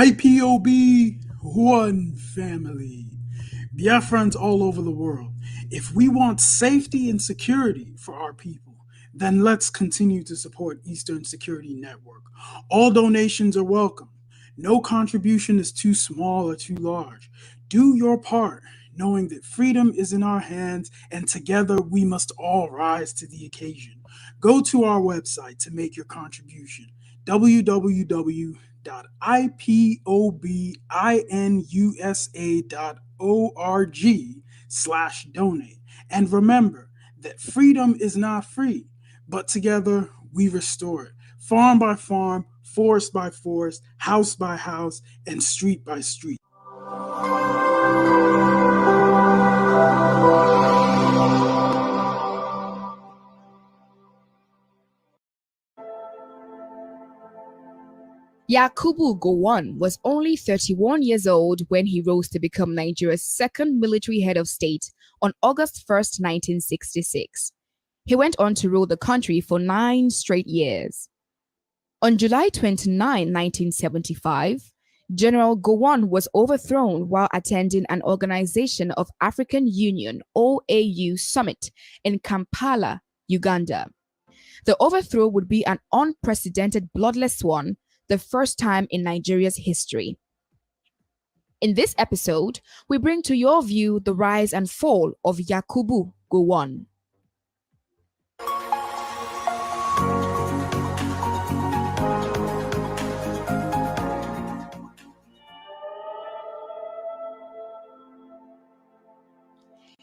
IPOB, one family. Biafrans all over the world. If we want safety and security for our people, then let's continue to support Eastern Security Network. All donations are welcome. No contribution is too small or too large. Do your part, knowing that freedom is in our hands and together we must all rise to the occasion. Go to our website to make your contribution www.ipobinUSA.org/donate. And remember that freedom is not free, but together we restore it. Farm by farm, forest by forest, house by house, and street by street. Yakubu Gowon was only 31 years old when he rose to become Nigeria's second military head of state on August 1st, 1966. He went on to rule the country for 9 straight years. On July 29, 1975, General Gowon was overthrown while attending an Organization of African Union (OAU) summit in Kampala, Uganda. The overthrow would be an unprecedented bloodless one, the first time in Nigeria's history. In this episode, we bring to your view the rise and fall of Yakubu Gowon.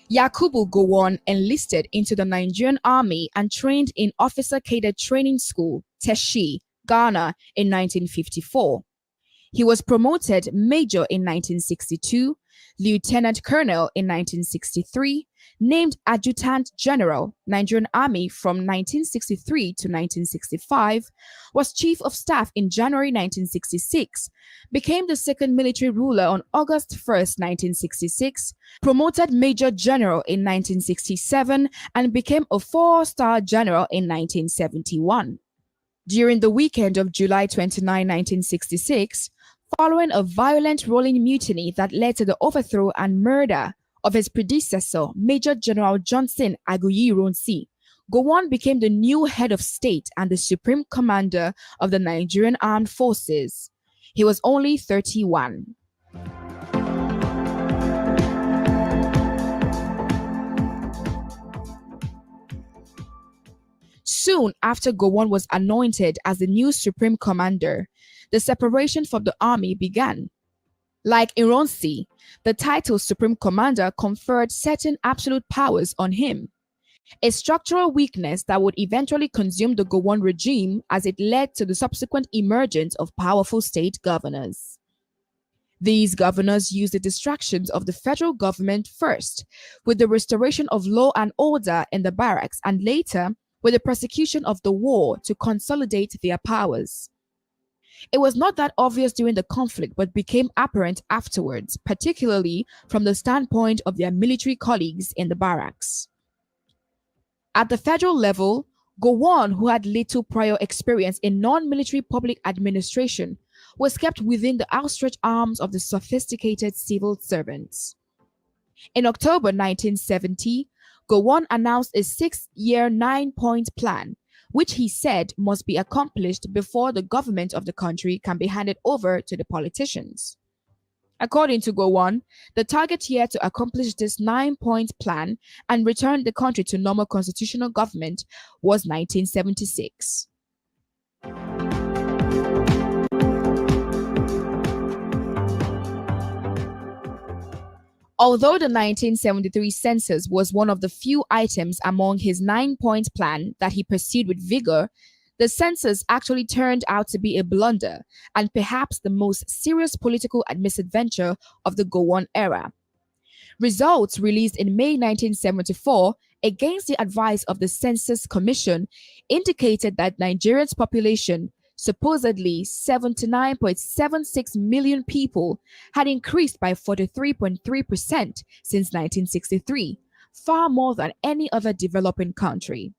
Yakubu Gowon enlisted into the Nigerian Army and trained in Officer Cadre Training School, Teshi, Ghana in 1954. He was promoted Major in 1962, Lieutenant Colonel in 1963, named Adjutant General, Nigerian Army from 1963 to 1965, was Chief of Staff in January 1966, became the second military ruler on August 1st, 1966, promoted Major General in 1967, and became a 4-star general in 1971. During the weekend of July 29, 1966, following a violent rolling mutiny that led to the overthrow and murder of his predecessor, Major General Johnson Aguiyi-Ironsi, Gowon became the new head of state and the supreme commander of the Nigerian Armed Forces. He was only 31. Soon after Gowon was anointed as the new supreme commander, the separation from the army began. Like Ironsi, the title supreme commander conferred certain absolute powers on him, a structural weakness that would eventually consume the Gowon regime as it led to the subsequent emergence of powerful state governors. These governors used the distractions of the federal government first, with the restoration of law and order in the barracks, and later with the prosecution of the war to consolidate their powers. It was not that obvious during the conflict, but became apparent afterwards, particularly from the standpoint of their military colleagues in the barracks. At the federal level, Gowon, who had little prior experience in non-military public administration, was kept within the outstretched arms of the sophisticated civil servants. In October 1970, Gowon announced a 6-year 9-point plan, which he said must be accomplished before the government of the country can be handed over to the politicians. According to Gowon, the target year to accomplish this 9-point plan and return the country to normal constitutional government was 1976. Although the 1973 census was one of the few items among his 9-point plan that he pursued with vigor, the census actually turned out to be a blunder and perhaps the most serious political misadventure of the Gowon era. Results released in May 1974 against the advice of the Census Commission indicated that Nigeria's population, supposedly 79.76 million people, had increased by 43.3% since 1963, far more than any other developing country.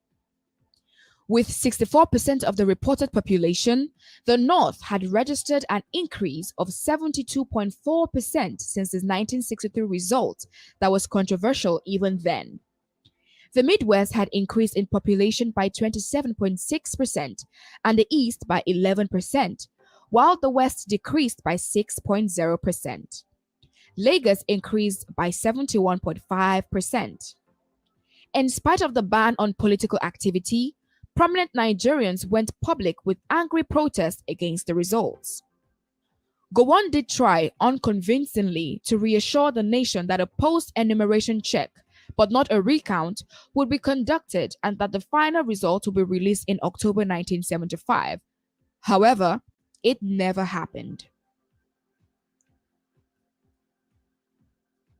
With 64% of the reported population, the North had registered an increase of 72.4% since the 1963 result that was controversial even then. The Midwest had increased in population by 27.6% and the East by 11%, while the West decreased by 6.0%. Lagos increased by 71.5%. In spite of the ban on political activity, prominent Nigerians went public with angry protests against the results. Gowon did try unconvincingly to reassure the nation that a post-enumeration check, but not a recount, would be conducted and that the final result would be released in October 1975. However, it never happened.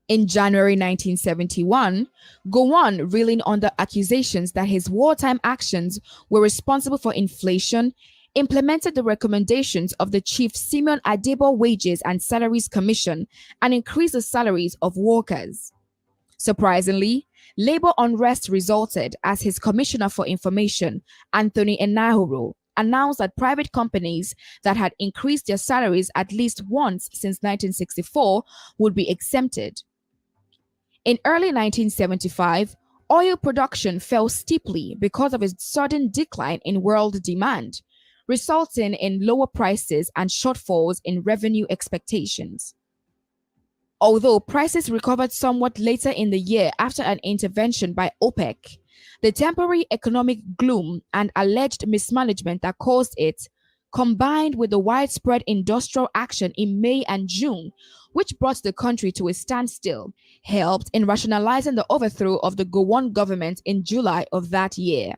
In January 1971, Gowon, reeling under accusations that his wartime actions were responsible for inflation, implemented the recommendations of the Chief Simeon Adebo Wages and Salaries Commission and increased the salaries of workers. Surprisingly, labor unrest resulted as his Commissioner for Information, Anthony Enahoro, announced that private companies that had increased their salaries at least once since 1964 would be exempted. In early 1975, oil production fell steeply because of a sudden decline in world demand, resulting in lower prices and shortfalls in revenue expectations. Although prices recovered somewhat later in the year after an intervention by OPEC, the temporary economic gloom and alleged mismanagement that caused it, combined with the widespread industrial action in May and June, which brought the country to a standstill, helped in rationalizing the overthrow of the Gowon government in July of that year.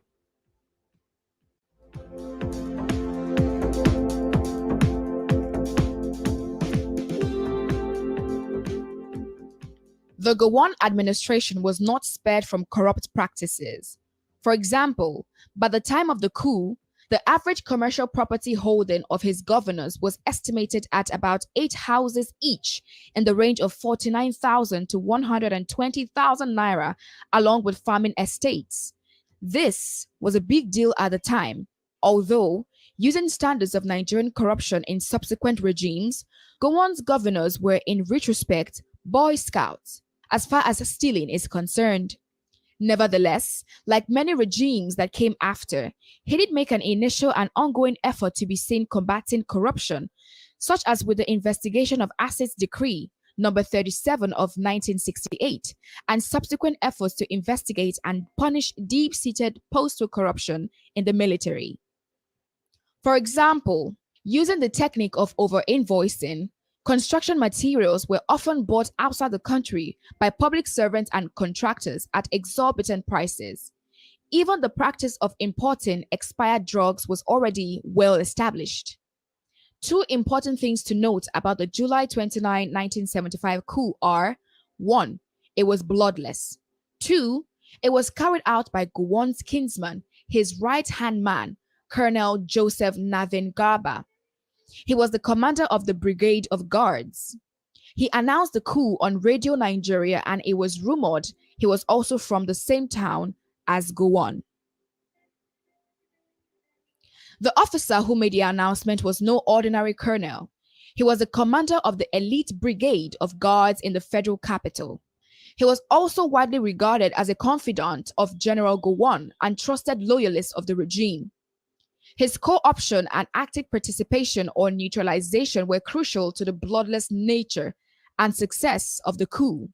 The Gowon administration was not spared from corrupt practices. For example, by the time of the coup, the average commercial property holding of his governors was estimated at about 8 houses each in the range of 49,000 to 120,000 naira, along with farming estates. This was a big deal at the time, although, using standards of Nigerian corruption in subsequent regimes, Gowon's governors were in retrospect Boy Scouts, as far as stealing is concerned. Nevertheless, like many regimes that came after, he did make an initial and ongoing effort to be seen combating corruption, such as with the investigation of Assets Decree number 37 of 1968 and subsequent efforts to investigate and punish deep-seated postal corruption in the military. For example, using the technique of over-invoicing, construction materials were often bought outside the country by public servants and contractors at exorbitant prices. Even the practice of importing expired drugs was already well established. Two important things to note about the July 29, 1975 coup are: 1. It was bloodless. 2. It was carried out by Gowon's kinsman, his right-hand man, Colonel Joseph Navin Garba. He was the commander of the Brigade of Guards. He announced the coup on Radio Nigeria, and it was rumored he was also from the same town as Gowon. The officer who made the announcement was no ordinary colonel. He was the commander of the elite brigade of guards in the federal capital. He was also widely regarded as a confidant of General Gowon and trusted loyalist of the regime. His co-option and active participation or neutralization were crucial to the bloodless nature and success of the coup.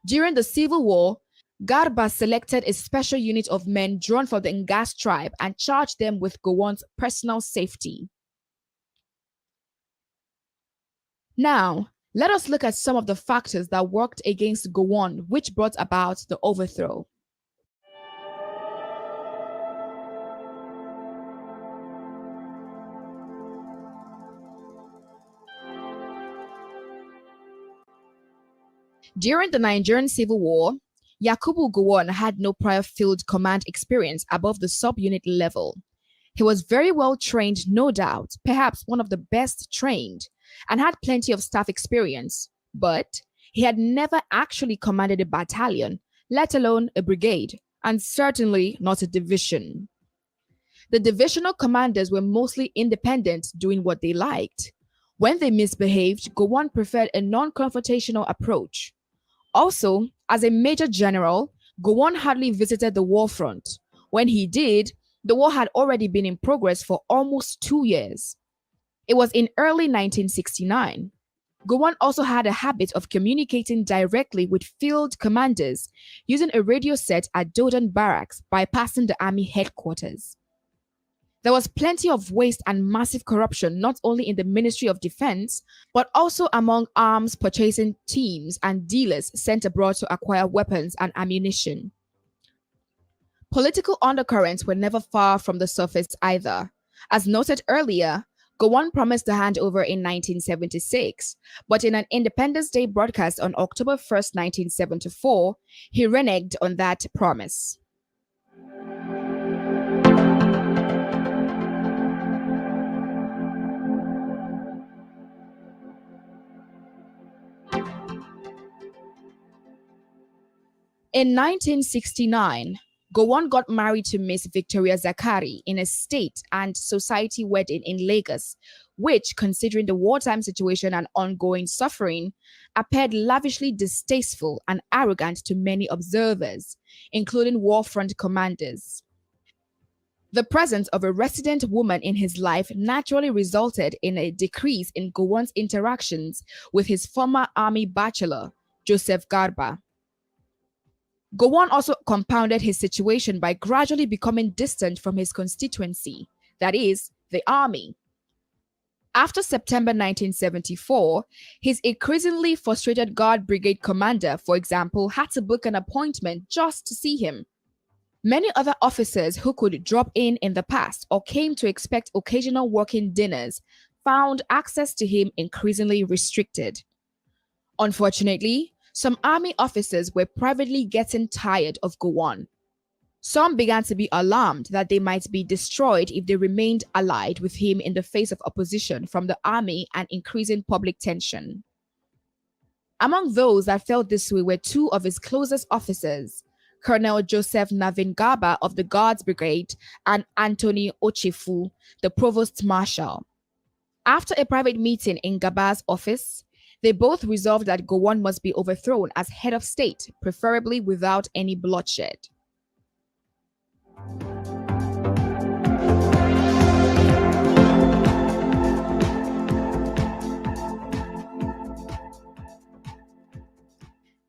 During the Civil War, Garba selected a special unit of men drawn from the Ngas tribe and charged them with Gowon's personal safety. Now, let us look at some of the factors that worked against Gowon, which brought about the overthrow. During the Nigerian Civil War, Yakubu Gowon had no prior field command experience above the sub-unit level. He was very well trained, no doubt, perhaps one of the best trained, and had plenty of staff experience, but he had never actually commanded a battalion, let alone a brigade, and certainly not a division. The divisional commanders were mostly independent, doing what they liked. When they misbehaved, Gowon preferred a non-confrontational approach. Also, as a major general, Gowon hardly visited the war front. When he did, the war had already been in progress for almost 2 years. It was in early 1969. Gowon also had a habit of communicating directly with field commanders using a radio set at Dodon Barracks, bypassing the army headquarters. There was plenty of waste and massive corruption not only in the Ministry of Defense, but also among arms purchasing teams and dealers sent abroad to acquire weapons and ammunition. Political undercurrents were never far from the surface either. As noted earlier, Gowon promised to hand over in 1976, but in an Independence Day broadcast on October 1st, 1974, he reneged on that promise. In 1969, Gowon got married to Miss Victoria Zakari in a state and society wedding in Lagos, which, considering the wartime situation and ongoing suffering, appeared lavishly distasteful and arrogant to many observers, including war front commanders. The presence of a resident woman in his life naturally resulted in a decrease in Gowon's interactions with his former army bachelor, Joseph Garba. Gowon also compounded his situation by gradually becoming distant from his constituency, that is, the army. After September 1974, his increasingly frustrated Guard Brigade commander, for example, had to book an appointment just to see him. Many other officers who could drop in the past or came to expect occasional working dinners found access to him increasingly restricted. Unfortunately, some army officers were privately getting tired of Gowon. Some began to be alarmed that they might be destroyed if they remained allied with him in the face of opposition from the army and increasing public tension. Among those that felt this way were two of his closest officers, Colonel Joseph Navin Garba of the Guards Brigade and Anthony Ochefu, the Provost Marshal. After a private meeting in Garba's office, they both resolved that Gowon must be overthrown as head of state, preferably without any bloodshed.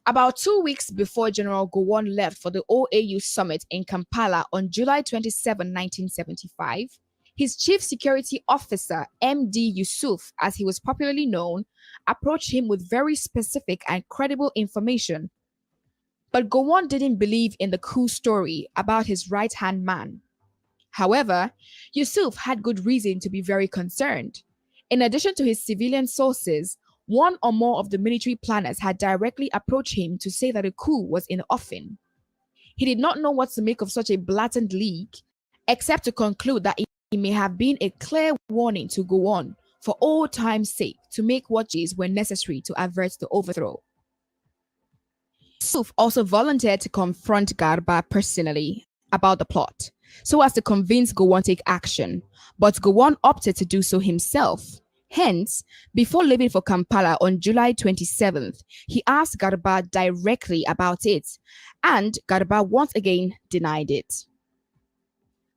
About 2 weeks before General Gowon left for the OAU summit in Kampala on July 27, 1975, his chief security officer, MD Yusuf, as he was popularly known, approached him with very specific and credible information. But Gowon didn't believe in the coup story about his right-hand man. However, Yusuf had good reason to be very concerned. In addition to his civilian sources, one or more of the military planners had directly approached him to say that a coup was in the offing. He did not know what to make of such a blatant leak, except to conclude that it may have been a clear warning to Gowon for old time's sake to make what changes were necessary to avert the overthrow. Yusuf also volunteered to confront Garba personally about the plot, so as to convince Gowon to take action, but Gowon opted to do so himself. Hence, before leaving for Kampala on July 27th, he asked Garba directly about it, and Garba once again denied it.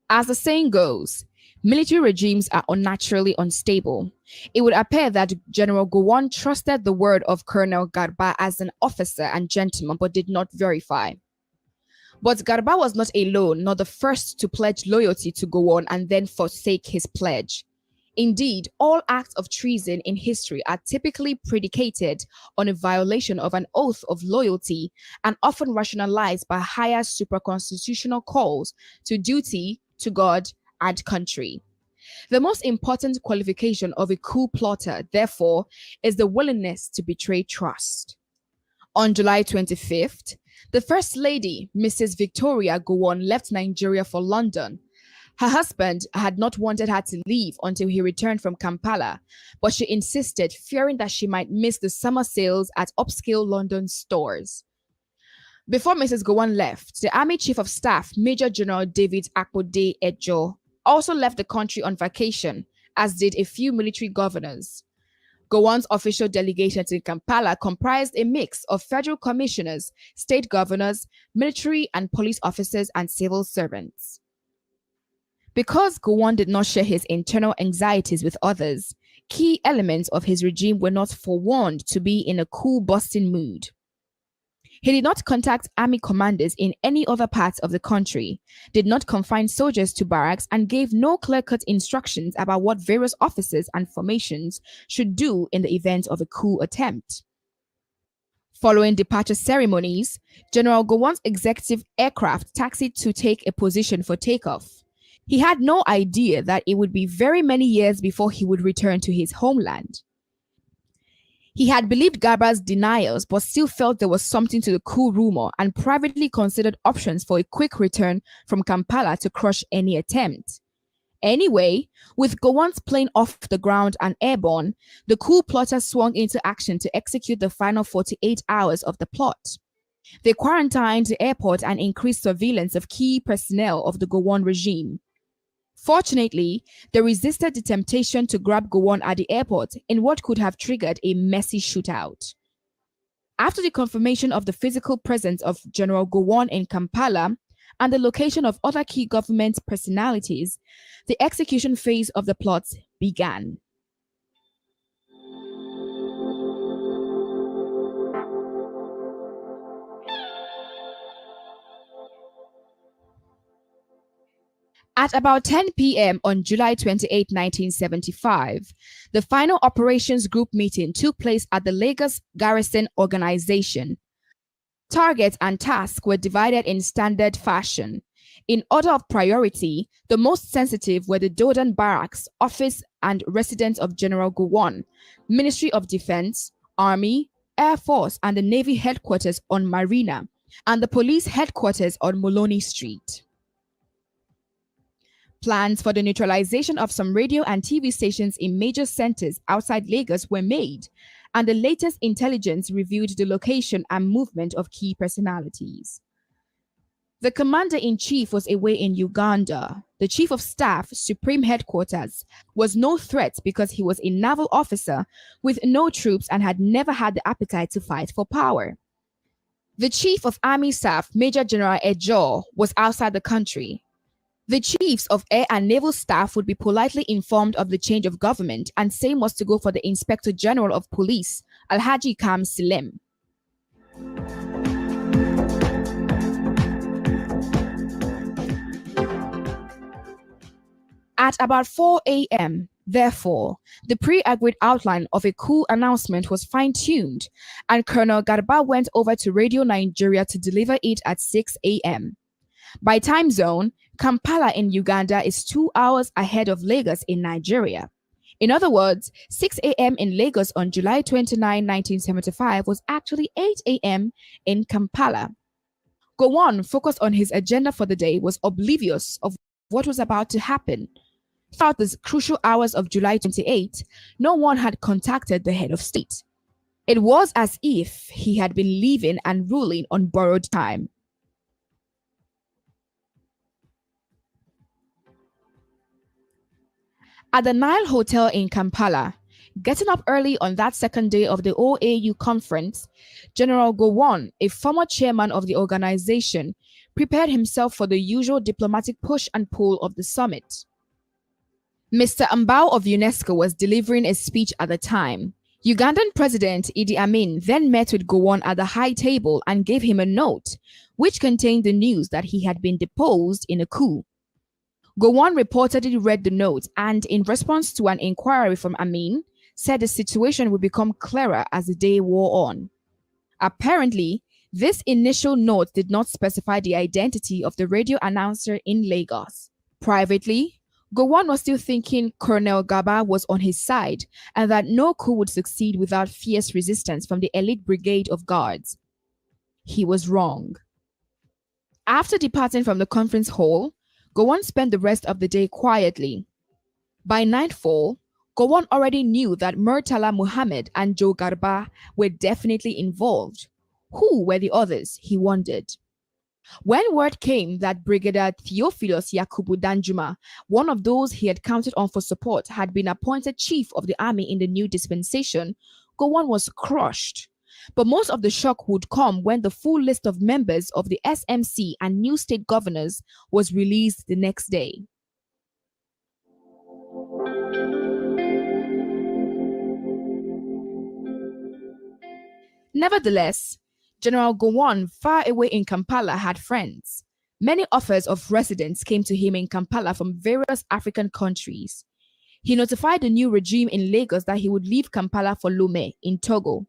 As the saying goes, military regimes are unnaturally unstable. It would appear that General Gowon trusted the word of Colonel Garba as an officer and gentleman, but did not verify. But Garba was not alone, nor the first to pledge loyalty to Gowon and then forsake his pledge. Indeed, all acts of treason in history are typically predicated on a violation of an oath of loyalty and often rationalized by higher supraconstitutional calls to duty to God and country. The most important qualification of a coup plotter, therefore, is the willingness to betray trust. On July 25th, the First Lady, Mrs. Victoria Gowon, left Nigeria for London. Her husband had not wanted her to leave until he returned from Kampala, but she insisted, fearing that she might miss the summer sales at upscale London stores. Before Mrs. Gowon left, the Army Chief of Staff, Major General David Akpode Ejo, also left the country on vacation, as did a few military governors. Gowon's official delegations in Kampala comprised a mix of federal commissioners, state governors, military and police officers, and civil servants. Because Gowon did not share his internal anxieties with others, key elements of his regime were not forewarned to be in a coup-busting mood. He did not contact army commanders in any other parts of the country, did not confine soldiers to barracks, and gave no clear-cut instructions about what various officers and formations should do in the event of a coup attempt. Following departure ceremonies, General Gowon's executive aircraft taxied to take a position for takeoff. He had no idea that it would be very many years before he would return to his homeland. He had believed Garba's denials but still felt there was something to the coup rumor and privately considered options for a quick return from Kampala to crush any attempt. Anyway, with Gowon's plane off the ground and airborne, the coup plotters swung into action to execute the final 48 hours of the plot. They quarantined the airport and increased surveillance of key personnel of the Gowon regime. Fortunately, they resisted the temptation to grab Gowon at the airport in what could have triggered a messy shootout. After the confirmation of the physical presence of General Gowon in Kampala and the location of other key government personalities, the execution phase of the plot began. At about 10 p.m. on July 28, 1975, the final operations group meeting took place at the Lagos Garrison Organization. Targets and tasks were divided in standard fashion. In order of priority, the most sensitive were the Dodan Barracks, office and residence of General Gowon, Ministry of Defense, Army, Air Force, and the Navy headquarters on Marina, and the police headquarters on Moloney Street. Plans for the neutralization of some radio and TV stations in major centers outside Lagos were made, and the latest intelligence revealed the location and movement of key personalities. The commander-in-chief was away in Uganda. The chief of staff, Supreme Headquarters, was no threat because he was a naval officer with no troops and had never had the appetite to fight for power. The chief of army staff, Major General Ejo, was outside the country. The chiefs of air and naval staff would be politely informed of the change of government, and same was to go for the Inspector General of Police, Alhaji Kam Silem. At about 4 a.m., therefore, the pre-agreed outline of a coup announcement was fine-tuned, and Colonel Garba went over to Radio Nigeria to deliver it at 6 a.m. By time zone, Kampala in Uganda is 2 hours ahead of Lagos in Nigeria. In other words, 6 a.m. in Lagos on July 29, 1975 was actually 8 a.m. in Kampala. Gowon, focused on his agenda for the day, was oblivious of what was about to happen. Throughout the crucial hours of July 28, no one had contacted the head of state. It was as if he had been living and ruling on borrowed time. At the Nile Hotel in Kampala, getting up early on that second day of the OAU conference, General Gowon, a former chairman of the organization, prepared himself for the usual diplomatic push and pull of the summit. Mr. Mbao of UNESCO was delivering a speech at the time. Ugandan President Idi Amin then met with Gowon at the high table and gave him a note, which contained the news that he had been deposed in a coup. Gowon reportedly read the note and, in response to an inquiry from Amin, said the situation would become clearer as the day wore on. Apparently, this initial note did not specify the identity of the radio announcer in Lagos. Privately, Gowon was still thinking Colonel Garba was on his side and that no coup would succeed without fierce resistance from the elite brigade of guards. He was wrong. After departing from the conference hall, Gowon spent the rest of the day quietly. By nightfall, Gowon already knew that Murtala Muhammad and Joe Garba were definitely involved. Who were the others, he wondered. When word came that Brigadier Theophilus Yakubu Danjuma, one of those he had counted on for support, had been appointed chief of the army in the new dispensation, Gowon was crushed. But most of the shock would come when the full list of members of the SMC and new state governors was released the next day. Nevertheless, General Gowon, far away in Kampala, had friends. Many offers of residence came to him in Kampala from various African countries. He notified the new regime in Lagos that he would leave Kampala for Lomé in Togo.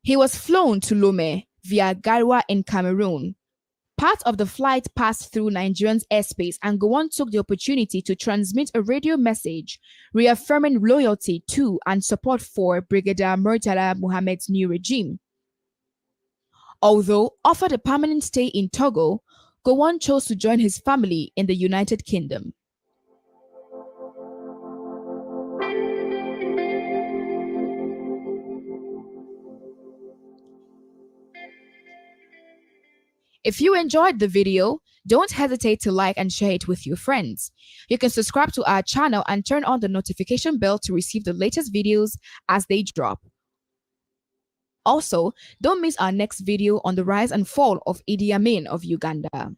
He was flown to Lomé via Garwa in Cameroon. Part of the flight passed through Nigerians' airspace, and Gowon took the opportunity to transmit a radio message reaffirming loyalty to and support for Brigadier Murtala Muhammad's new regime. Although offered a permanent stay in Togo, Gowon chose to join his family in the United Kingdom. If you enjoyed the video, don't hesitate to like and share it with your friends. You can subscribe to our channel and turn on the notification bell to receive the latest videos as they drop. Also, don't miss our next video on the rise and fall of Idi Amin of Uganda.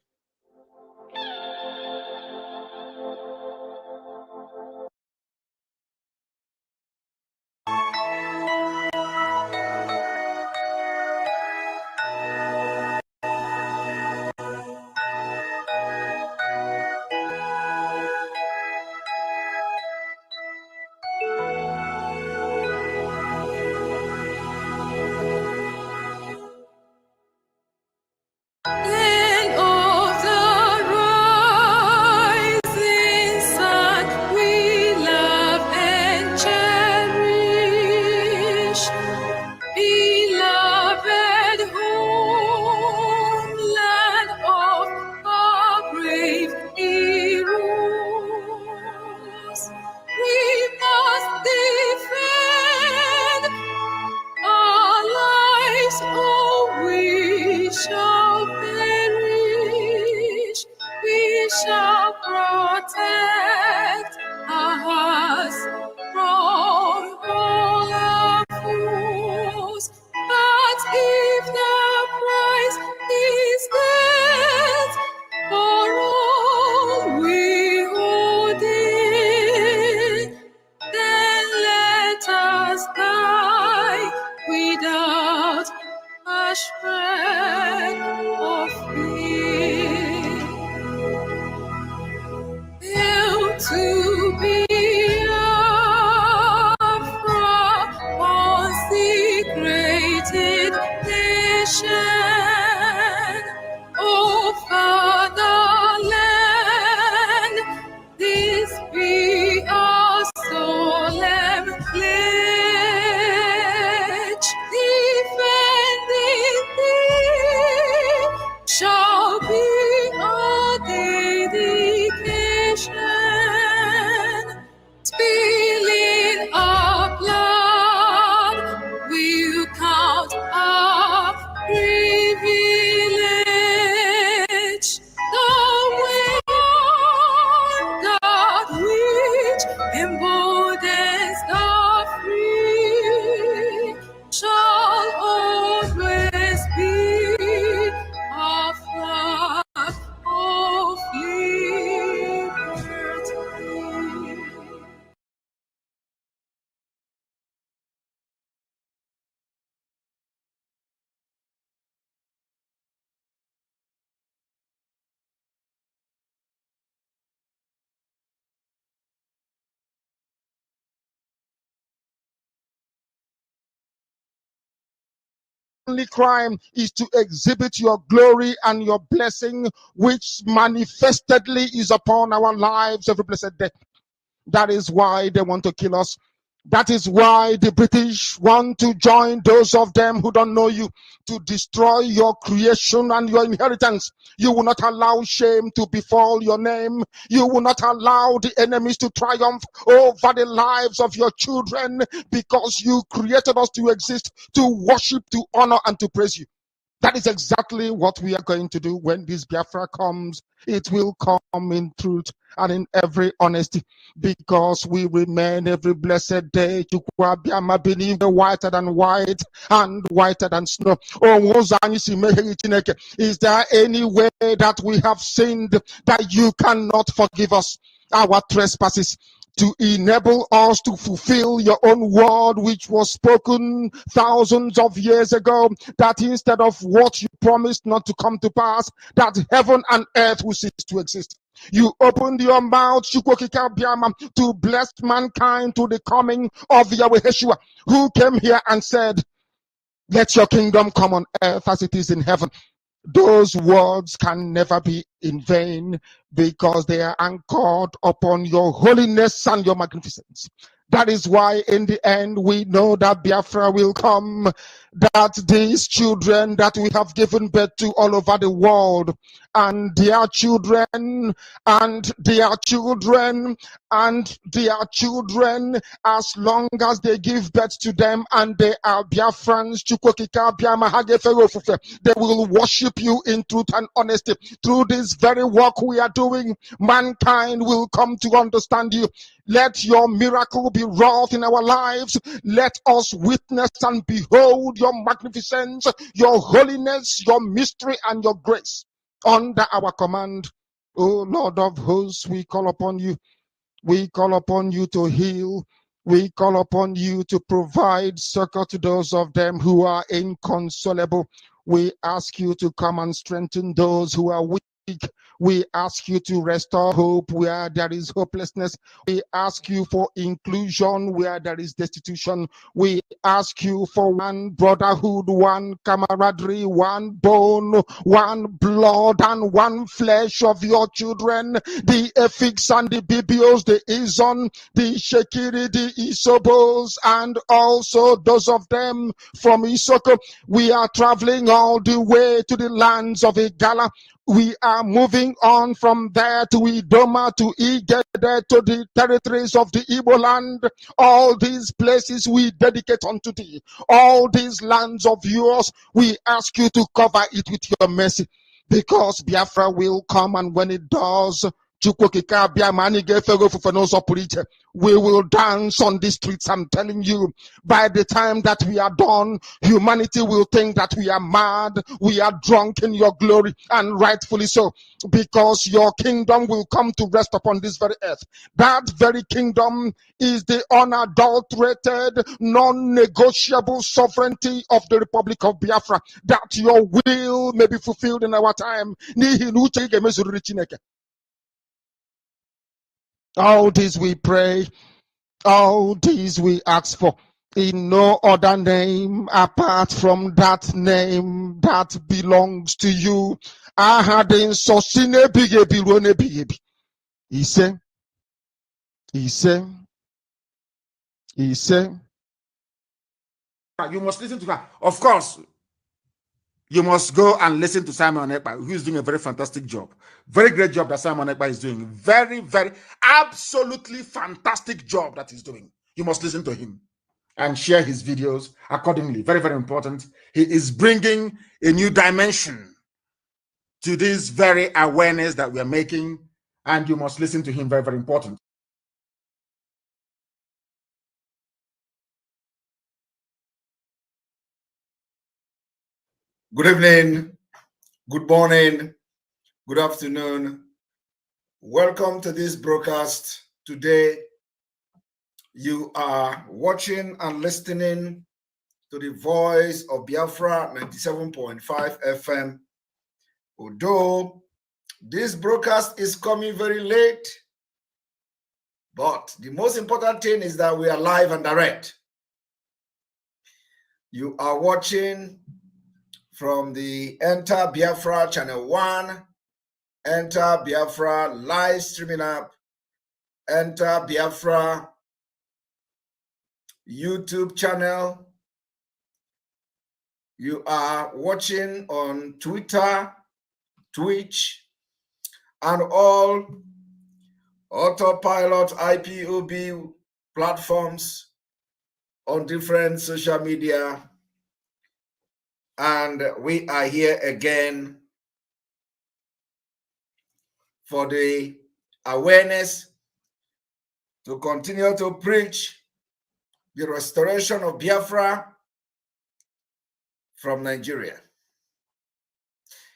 Land of the rising sun, we love and cherish. Beloved homeland of our brave heroes, we must defend our lives, or we shall perish. We shall protect our hearts from all our foes. But if the price is death for all we hold in, then let us die without a shred of fear. Hail to Biafra, consecrated nation. Oh, fatherland, this be our solemn pledge. Defending thee shall be our dedication. Spilling our blood will count our privilege. The way God which emboldens the free shall always be our flag of liberty. Only crime is to exhibit your glory and your blessing, which manifestedly is upon our lives every blessed day. That is why they want to kill us. That is why the British want to join those of them who don't know you to destroy your creation and your inheritance. You will not allow shame to befall your name. You will not allow the enemies to triumph over the lives of your children, because you created us to exist, to worship, to honor, and to praise you. That is exactly what we are going to do when this Biafra comes. It will come in truth and in every honesty, because we remain every blessed day to beneath the whiter than white and whiter than snow. Is there any way that we have sinned that you cannot forgive us our trespasses, to enable us to fulfill your own word, which was spoken thousands of years ago, that instead of what you promised not to come to pass, that heaven and earth will cease to exist? You opened your mouth to bless mankind to the coming of Yahweh Yeshua, who came here and said, let your kingdom come on earth as it is in heaven. Those words can never be in vain, because they are anchored upon your holiness and your magnificence. That is why in the end we know that Biafra will come, that these children that we have given birth to all over the world, and their children, and their children, and their children, as long as they give birth to them and they are Biafrans, they will worship you in truth and honesty. Through this very work we are doing, mankind will come to understand you. Let your miracle be wrought in our lives. Let us witness and behold your magnificence, your holiness, your mystery, and your grace under our command. O Lord of hosts, we call upon you. We call upon you to heal. We call upon you to provide succor to those of them who are inconsolable. We ask you to come and strengthen those who are weak. We ask you to restore hope where there is hopelessness. We ask you for inclusion where there is destitution. We ask you for one brotherhood, one camaraderie, one bone, one blood, and one flesh of your children, the Efiks and the Bibios, the Izon, the Shekiri, the Isobos, and also those of them from Isoko. We are traveling all the way to the lands of Igala. We are moving on from there to Idoma, to Igede, to the territories of the Igbo land. All these places we dedicate unto thee. All these lands of yours, we ask you to cover it with your mercy, because Biafra will come, and when it does, we will dance on the streets. I'm telling you, by the time that we are done, humanity will think that we are mad, we are drunk in your glory, and rightfully so, because your kingdom will come to rest upon this very earth. That very kingdom is the unadulterated, non-negotiable sovereignty of the Republic of Biafra, that your will may be fulfilled in our time. All this we pray, all these we ask for, in no other name apart from that name that belongs to you. He said, you must listen to her. Of course, you must go and listen to Simon Ekpa, who is doing a very fantastic job. Very great job that Simon Ekpa is doing. Very, very, absolutely fantastic job that he's doing. You must listen to him and share his videos accordingly. Very, very important. He is bringing a new dimension to this very awareness that we are making, and you must listen to him. Very, very important. Good evening, good morning, good afternoon. Welcome to this broadcast. Today, you are watching and listening to the voice of Biafra 97.5 FM. Although this broadcast is coming very late, but the most important thing is that we are live and direct. You are watching from the Enter Biafra Channel 1, Enter Biafra live streaming app, Enter Biafra YouTube channel. You are watching on Twitter, Twitch, and all autopilot IPOB platforms on different social media And we are here again for the awareness to continue to preach the restoration of Biafra from Nigeria.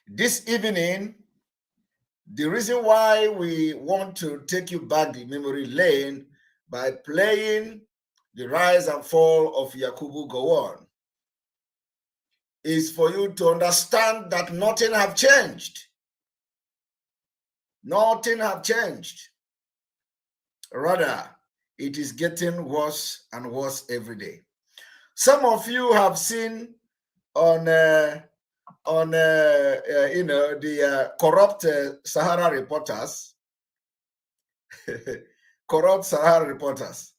This evening, the reason why we want to take you back the memory lane by playing the rise and fall of Yakubu Gowon is for you to understand that nothing have changed. Nothing have changed. Rather, it is getting worse and worse every day. Some of you have seen on the corrupt Sahara reporters, corrupt Sahara reporters.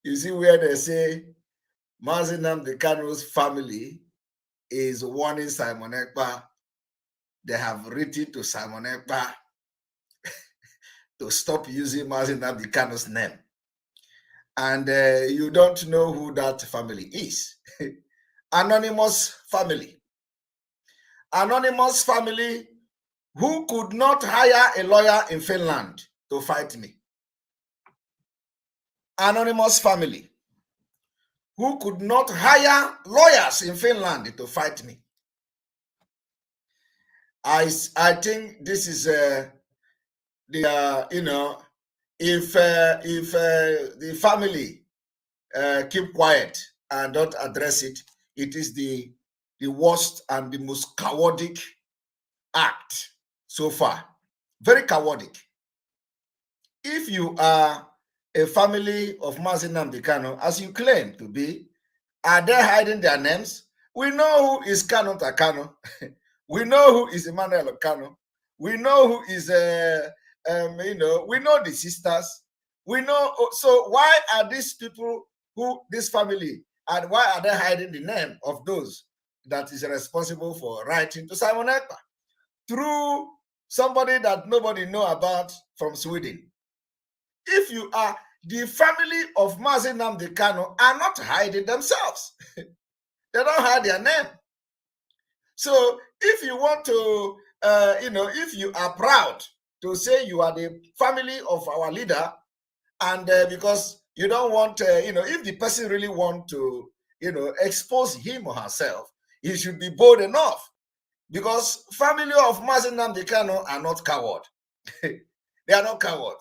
You see where they say Mazi Nnamdi Kanu's family is warning Simon Ekpa. They have written to Simon Ekpa to stop using Mazi Nnamdi Kanu's name. And you don't know who that family is. Anonymous family. Anonymous family who could not hire a lawyer in Finland to fight me. Anonymous family who could not hire lawyers in Finland to fight me. I think this is if the family keep quiet and don't address it, it is the worst and the most cowardly act so far. Very cowardly. If you are a family of Mazi Nnamdi Kanu, as you claim to be, are they hiding their names? We know who is Kanu Takano. We know who is Emmanuel Kanu. We know who is, we know the sisters. We know, so why are these people this family, and why are they hiding the name of those that is responsible for writing to Simon Ekpa through somebody that nobody know about from Sweden? If you are the family of Mazi Nnamdi Kanu are not hiding themselves. They don't hide their name. So if you want to, if you are proud to say you are the family of our leader, and because you don't want, if the person really want to, expose him or herself, he should be bold enough. Because family of Mazi Nnamdi Kanu are not coward. They are not coward.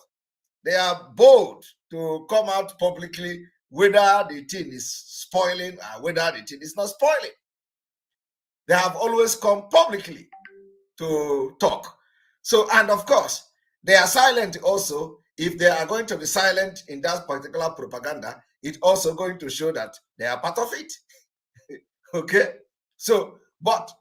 They are bold to come out publicly whether the thing is spoiling or whether the thing is not spoiling. They have always come publicly to talk. So, and of course, they are silent also. If they are going to be silent in that particular propaganda, it's also going to show that they are part of it. Okay? So, but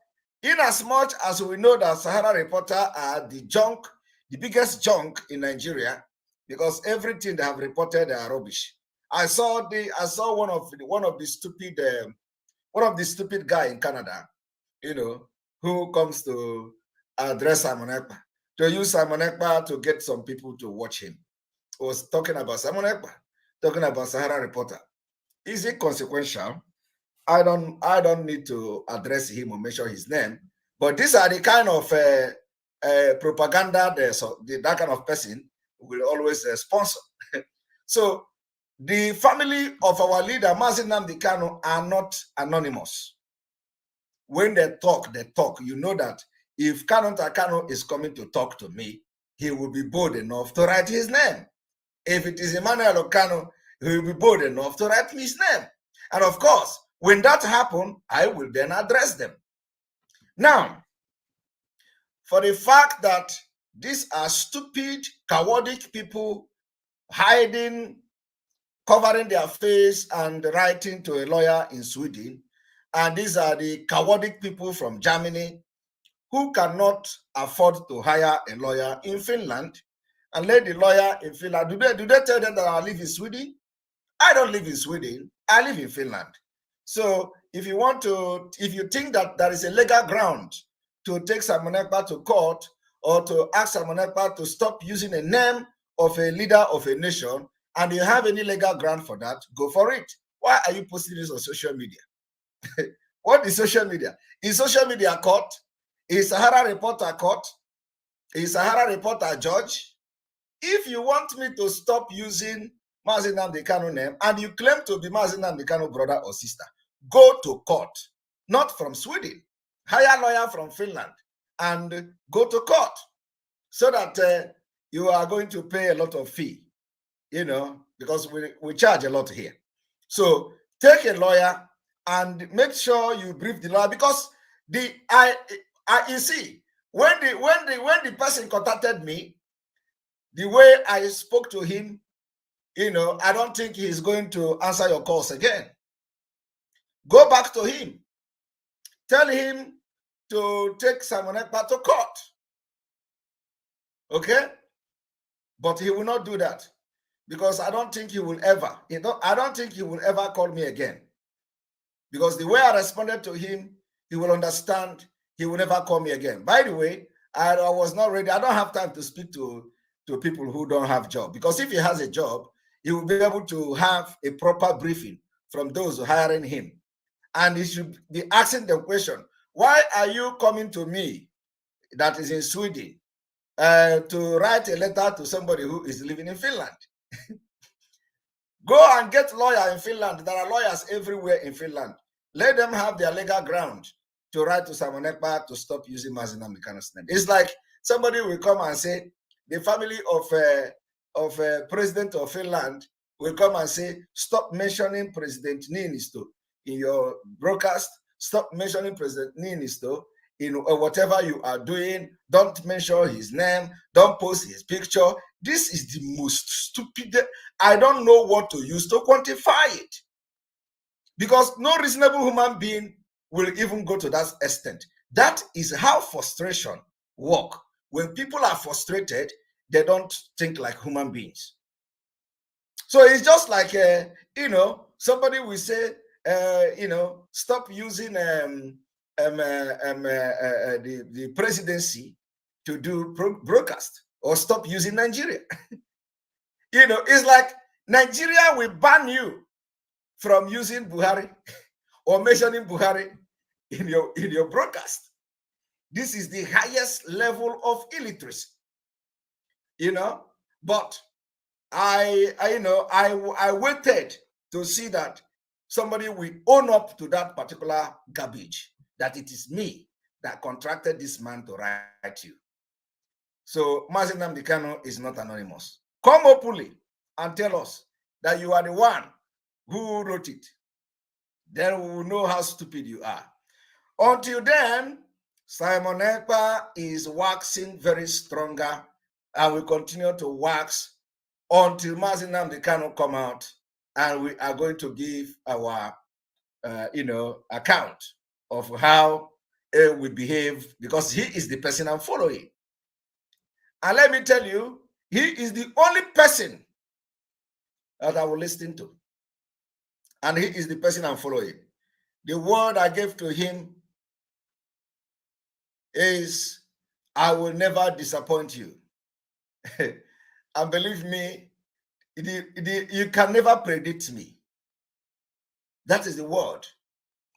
in as much as we know that Sahara reporter are the junk, the biggest junk in Nigeria, because everything they have reported are rubbish. I saw one of the stupid guy in Canada, who comes to address Simon Ekpa, to use Simon Ekpa to get some people to watch him. He was talking about Simon Ekpa, talking about Sahara reporter. Is it consequential? I don't need to address him or mention his name, but these are the kind of propaganda that kind of person will always sponsor. So the family of our leader, Mazi Nnamdi Kanu, are not anonymous. When they talk, you know that if Kanu Takano is coming to talk to me, he will be bold enough to write his name. If it is Emmanuel Okano, he will be bold enough to write his name. And of course, when that happens, I will then address them. Now, for the fact that these are stupid, cowardic people hiding, covering their face and writing to a lawyer in Sweden, and these are the cowardic people from Germany who cannot afford to hire a lawyer in Finland, and let the lawyer in Finland, do they tell them that I live in Sweden? I don't live in Sweden, I live in Finland. So if you think that there is a legal ground to take Simon Ekpa to court or to ask Simon Ekpa to stop using a name of a leader of a nation, and you have any legal ground for that, go for it. Why are you posting this on social media? What is social media? Is social media court? Is Sahara Reporter court? Is Sahara Reporter judge? If you want me to stop using Mazi Nnamdi Kanu name and you claim to be Mazi Nnamdi Kanu brother or sister, go to court, not from Sweden. Hire a lawyer from Finland and go to court so that you are going to pay a lot of fee, you know, because we charge a lot here. So take a lawyer and make sure you brief the lawyer, because you see, when the person contacted me, the way I spoke to him, you know, I don't think he's going to answer your calls again. Go back to him. Tell him to take Simon Ekpa to court. Okay? But he will not do that, because I don't think he will ever. I don't think he will ever call me again. Because the way I responded to him, he will understand. He will never call me again. By the way, I was not ready. I don't have time to speak to people who don't have job. Because if he has a job, he will be able to have a proper briefing from those hiring him. And he should be asking the question, why are you coming to me that is in Sweden to write a letter to somebody who is living in Finland? Go and get a lawyer in Finland. There are lawyers everywhere in Finland. Let them have their legal ground to write to Simon Ekpa to stop using Mazi Nnamdi Kanu's name. It's like somebody will come and say, the family of President of Finland will come and say, stop mentioning President Niinisto in your broadcast. Stop mentioning President Niinisto in whatever you are doing. Don't mention his name. Don't post his picture. This is the most stupid. I don't know what to use to quantify it. Because no reasonable human being will even go to that extent. That is how frustration works. When people are frustrated, they don't think like human beings. So it's just like, you know, somebody will say, you know, stop using the presidency to do broadcast, or stop using Nigeria. You know, it's like Nigeria will ban you from using Buhari or mentioning Buhari in your broadcast. This is the highest level of illiteracy, you know. But I waited to see that somebody will own up to that particular garbage, that it is me that contracted this man to write you. So Mazi Nnamdi Kanu is not anonymous. Come openly and tell us that you are the one who wrote it. Then we will know how stupid you are. Until then, Simon Ekpa is waxing very stronger and will continue to wax until Mazi Nnamdi Kanu come out, and we are going to give our account of how we behave, because he is the person I'm following. And let me tell you, he is the only person that I will listen to. And he is the person I'm following. The word I gave to him is, I will never disappoint you. And believe me, you can never predict me. That is the word.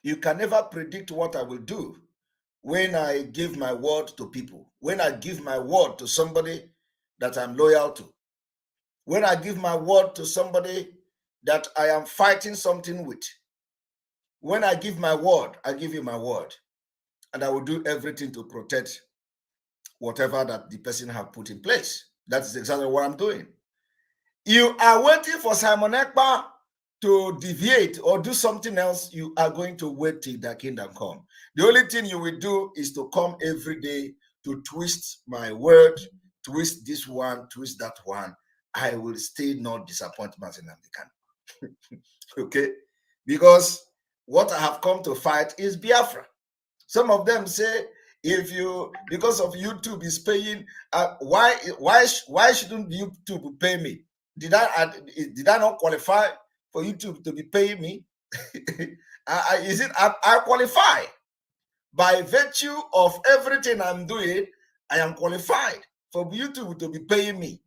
You can never predict what I will do when I give my word to people. When I give my word to somebody that I'm loyal to. When I give my word to somebody that I am fighting something with. When I give my word, I give you my word. And I will do everything to protect whatever that the person have put in place. That is exactly what I'm doing. You are waiting for Simon Ekpa to deviate or do something else. You are going to wait till the kingdom come. The only thing you will do is to come every day to twist my word, twist this one, twist that one. I will still not disappoint Mazi Nnamdi Kanu. Okay? Because what I have come to fight is Biafra. Some of them say, if you, because of YouTube is paying, why shouldn't YouTube pay me? Did I not qualify for YouTube to be paying me? I qualify. By virtue of everything I'm doing, I am qualified for YouTube to be paying me.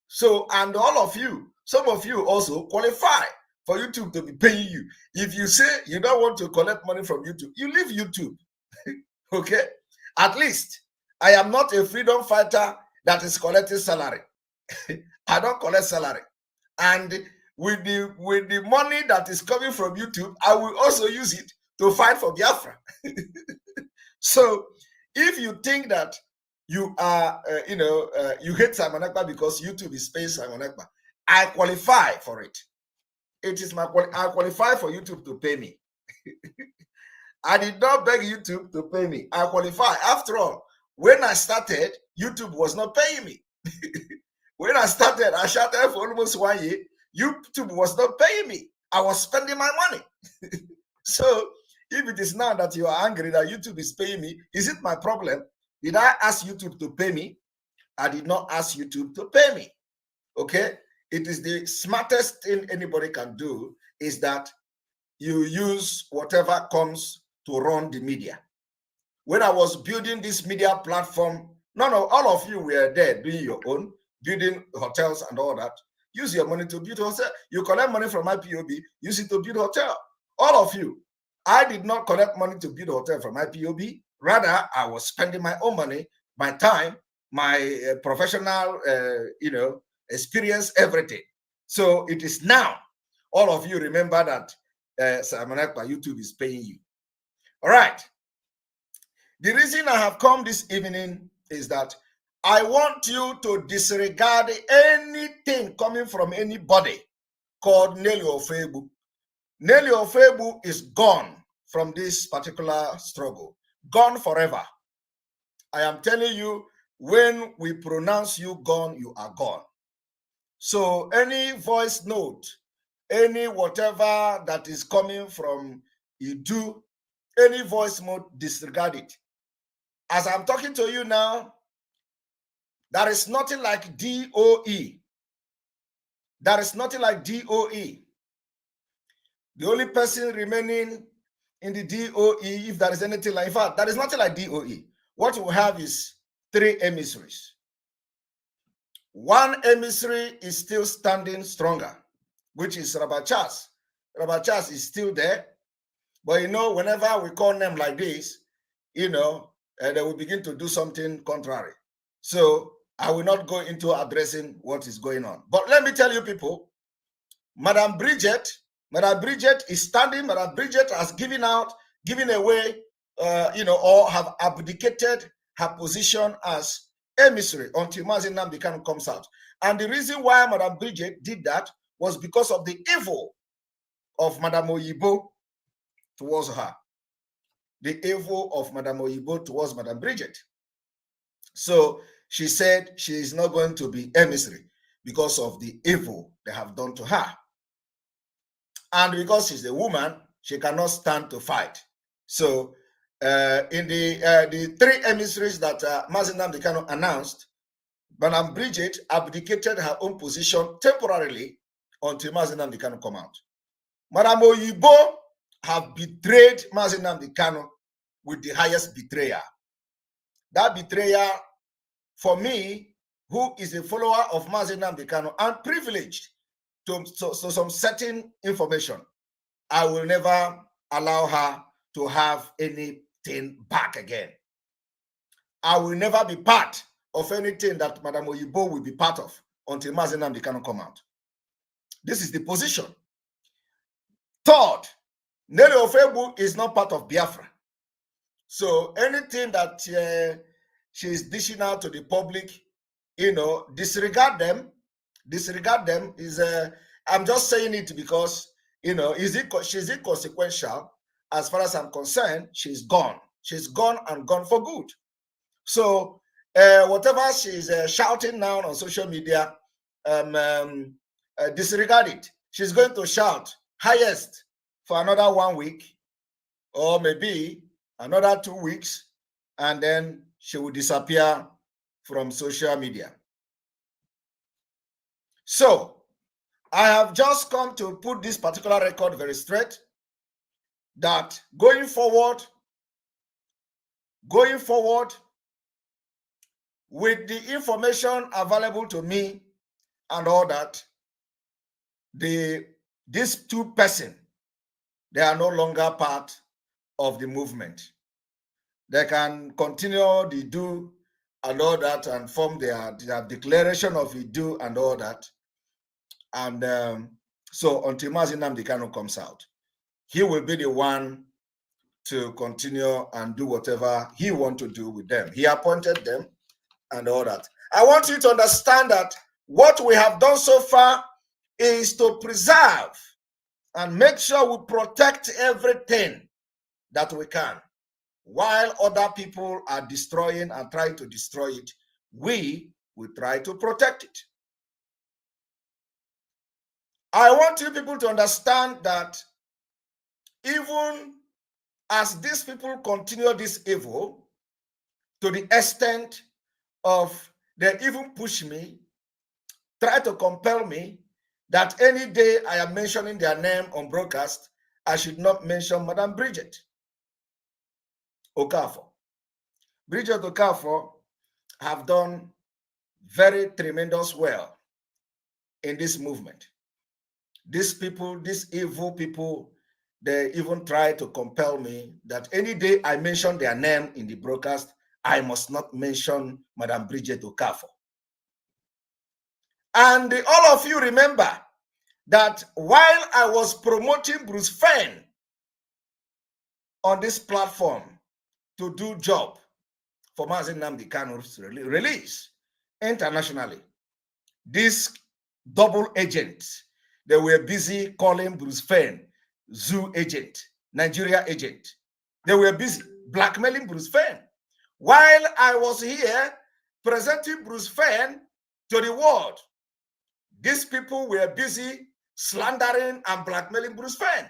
So, and all of you, some of you also qualify for YouTube to be paying you. If you say you don't want to collect money from YouTube, you leave YouTube. Okay? At least I am not a freedom fighter that is collecting salary. I don't collect salary. And with the money that is coming from YouTube, I will also use it to fight for Biafra. So if you think that you are, you hate Simon Ekpa because YouTube is paying Simon Ekpa, I qualify for it. It is I qualify for YouTube to pay me. I did not beg YouTube to pay me. I qualify. After all, when I started, YouTube was not paying me. When I started, I started for almost 1 year. YouTube was not paying me. I was spending my money. So if it is now that you are angry that YouTube is paying me, is it my problem? Did I ask YouTube to pay me? I did not ask YouTube to pay me. Okay? It is the smartest thing anybody can do is that you use whatever comes to run the media. When I was building this media platform, all of you were there doing your own, building hotels and all that. Use your money to build hotel. You collect money from IPOB, use it to build hotel. All of you. I did not collect money to build a hotel from IPOB. Rather, I was spending my own money, my time, my professional, experience, everything. So it is now. All of you remember that Simon Ekpa, YouTube is paying you. All right. The reason I have come this evening is that I want you to disregard anything coming from anybody called Nelly Ofebu. Nelly Ofebu is gone from this particular struggle, gone forever. I am telling you, when we pronounce you gone, you are gone. So any voice note, any whatever that is coming from Idu, any voice note, disregard it. As I'm talking to you now, there is nothing like DOE. There is nothing like DOE. The only person remaining in the DOE, if there is anything like, in fact, there is nothing like DOE. What we have is 3 emissaries. 1 emissary is still standing stronger, which is Rabbi Charles. Rabbi Charles is still there. But whenever we call them like this, they will begin to do something contrary. So I will not go into addressing what is going on. But let me tell you people, Madam Bridget is standing. Madam Bridget has given away, or have abdicated her position as emissary until Mazi Nnamdi Kanu comes out. And the reason why Madam Bridget did that was because of the evil of Madam Oyibo towards her. The evil of Madam Oyibo towards Madam Bridget. So she said she is not going to be emissary because of the evil they have done to her. And because she's a woman, she cannot stand to fight. So in the 3 emissaries that Mazi Nnamdi Kanu announced, Madam Bridget abdicated her own position temporarily until Mazi Nnamdi Kanu come out. Madam Oyibo have betrayed Mazi Nnamdi Kanu with the highest betrayer. That betrayer, for me, who is a follower of Mazi Nnamdi Kanu and privileged to some certain information, I will never allow her to have anything back again. I will never be part of anything that Madam Oyibo will be part of until Mazi Nnamdi Kanu come out. This is the position. Third, Nelly Ofebu is not part of Biafra. So anything that she is dishing out to the public, disregard them. Disregard them is I'm just saying it because she's inconsequential. As far as I'm concerned, she's gone. She's gone and gone for good. So whatever she's shouting now on social media, disregard it. She's going to shout highest for another 1 week, or maybe another 2 weeks, and then she will disappear from social media. So I have just come to put this particular record very straight, that going forward, with the information available to me and all that, the these two persons, they are no longer part of the movement. They can continue the do and all that and form their declaration of the do and all that. And so until Mazi Nnamdi Kanu comes out, he will be the one to continue and do whatever he wants to do with them. He appointed them and all that. I want you to understand that what we have done so far is to preserve and make sure we protect everything that we can. While other people are destroying and trying to destroy it, we will try to protect it. I want you people to understand that even as these people continue this evil, to the extent of they even push me, try to compel me, that any day I am mentioning their name on broadcast, I should not mention Madam Bridget Okafor. Bridget Okafor have done very tremendous well in this movement. These people, these evil people, they even try to compel me that any day I mention their name in the broadcast, I must not mention Madam Bridget Okafor. And all of you remember that while I was promoting Bruce Fenn on this platform to do job for Mazi Nnamdi Kanu's release internationally, these double agents, they were busy calling Bruce Fenn zoo agent, Nigeria agent. They were busy blackmailing Bruce Fenn. While I was here presenting Bruce Fenn to the world, these people were busy slandering and blackmailing Bruce Fenn.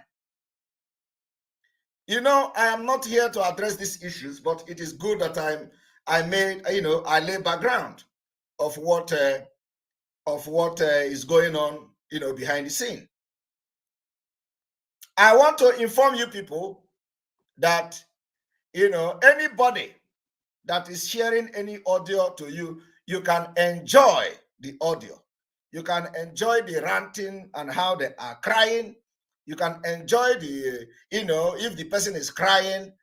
You know, I am not here to address these issues, but it is good that I lay background of what is going on, behind the scene. I want to inform you people that, anybody that is sharing any audio to you, you can enjoy the audio. You can enjoy the ranting and how they are crying. You can enjoy the, if the person is crying,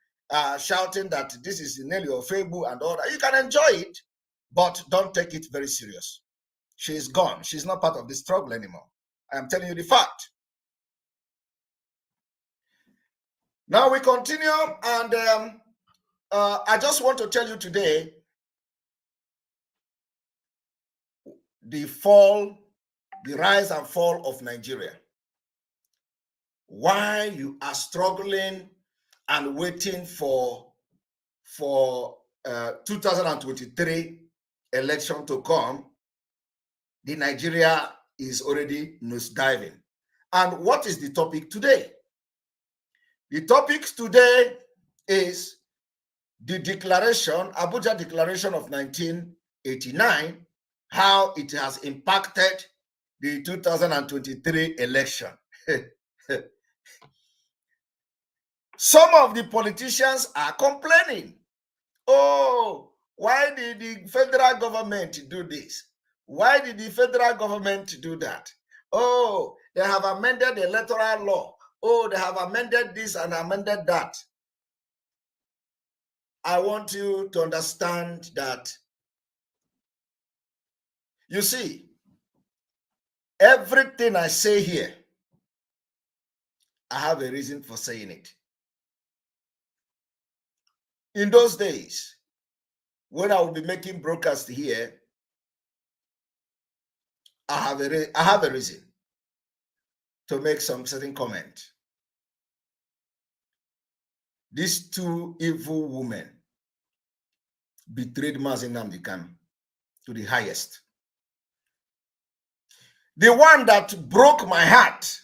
shouting that this is Nelly or Febu and all that, you can enjoy it, but don't take it very serious. She's gone. She's not part of the struggle anymore. I am telling you the fact. Now we continue, and I just want to tell you today the rise and fall of Nigeria. Why you are struggling and waiting for 2023 election to come, the Nigeria is already nosediving. And what is the topic today? The topic today is the declaration, Abuja Declaration of 1989, how it has impacted the 2023 election. Some of the politicians are complaining. Oh, why did the federal government do this? Why did the federal government do that? Oh, they have amended the electoral law. Oh, they have amended this and amended that. I want you to understand that, you see, everything I say here, I have a reason for saying it. In those days, when I will be making broadcasts here, I have a reason to make some certain comment. These two evil women betrayed Mazi Nnamdi Kanu to the highest. The one that broke my heart,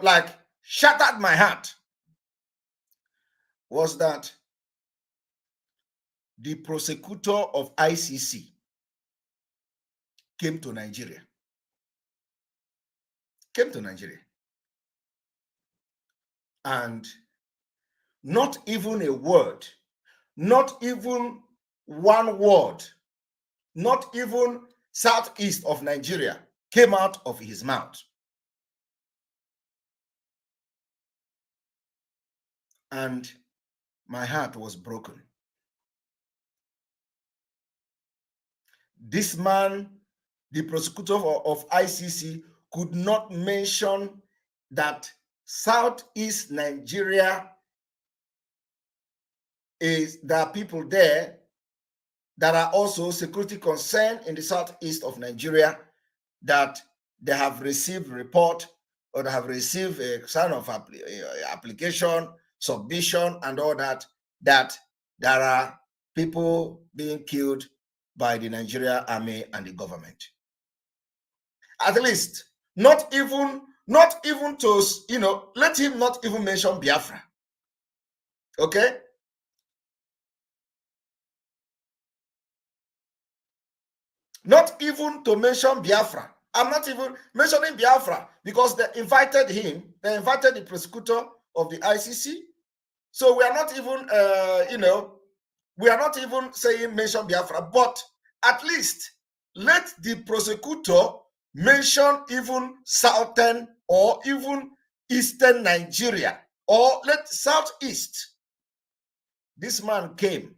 like shattered my heart, was that the prosecutor of ICC came to Nigeria. And not even a word, not even one word, not even southeast of Nigeria, came out of his mouth. And my heart was broken. This man, the prosecutor of ICC, could not mention that Southeast Nigeria there are people there that are also security concerned in the southeast of Nigeria, that they have received report or they have received a sign of application, submission, and all that, that there are people being killed by the Nigeria army and the government. At least, not even to, let him not even mention Biafra. Okay? Not even to mention Biafra. I'm not even mentioning Biafra because they invited him. They invited the prosecutor of the ICC. So we are not even, we are not even saying mention Biafra. But at least let the prosecutor mention even southern or even eastern Nigeria, or let southeast. This man came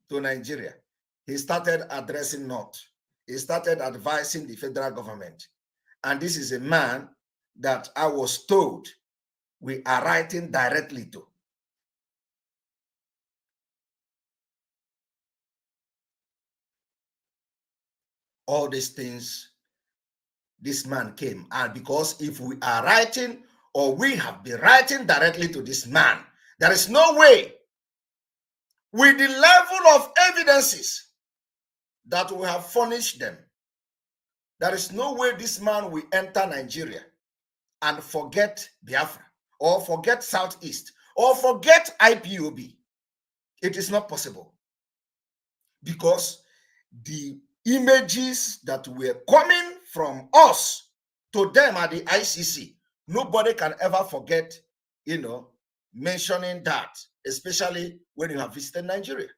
to Nigeria. He started addressing North. He started advising the federal government. And this is a man that I was told we are writing directly to. All these things, this man came. And because if we are writing, or we have been writing directly to this man, there is no way, with the level of evidences that we have furnished them, there is no way this man will enter Nigeria and forget Biafra, or forget Southeast, or forget IPOB. It is not possible. Because the images that were coming from us to them at the ICC, nobody can ever forget, mentioning that, especially when you have visited Nigeria.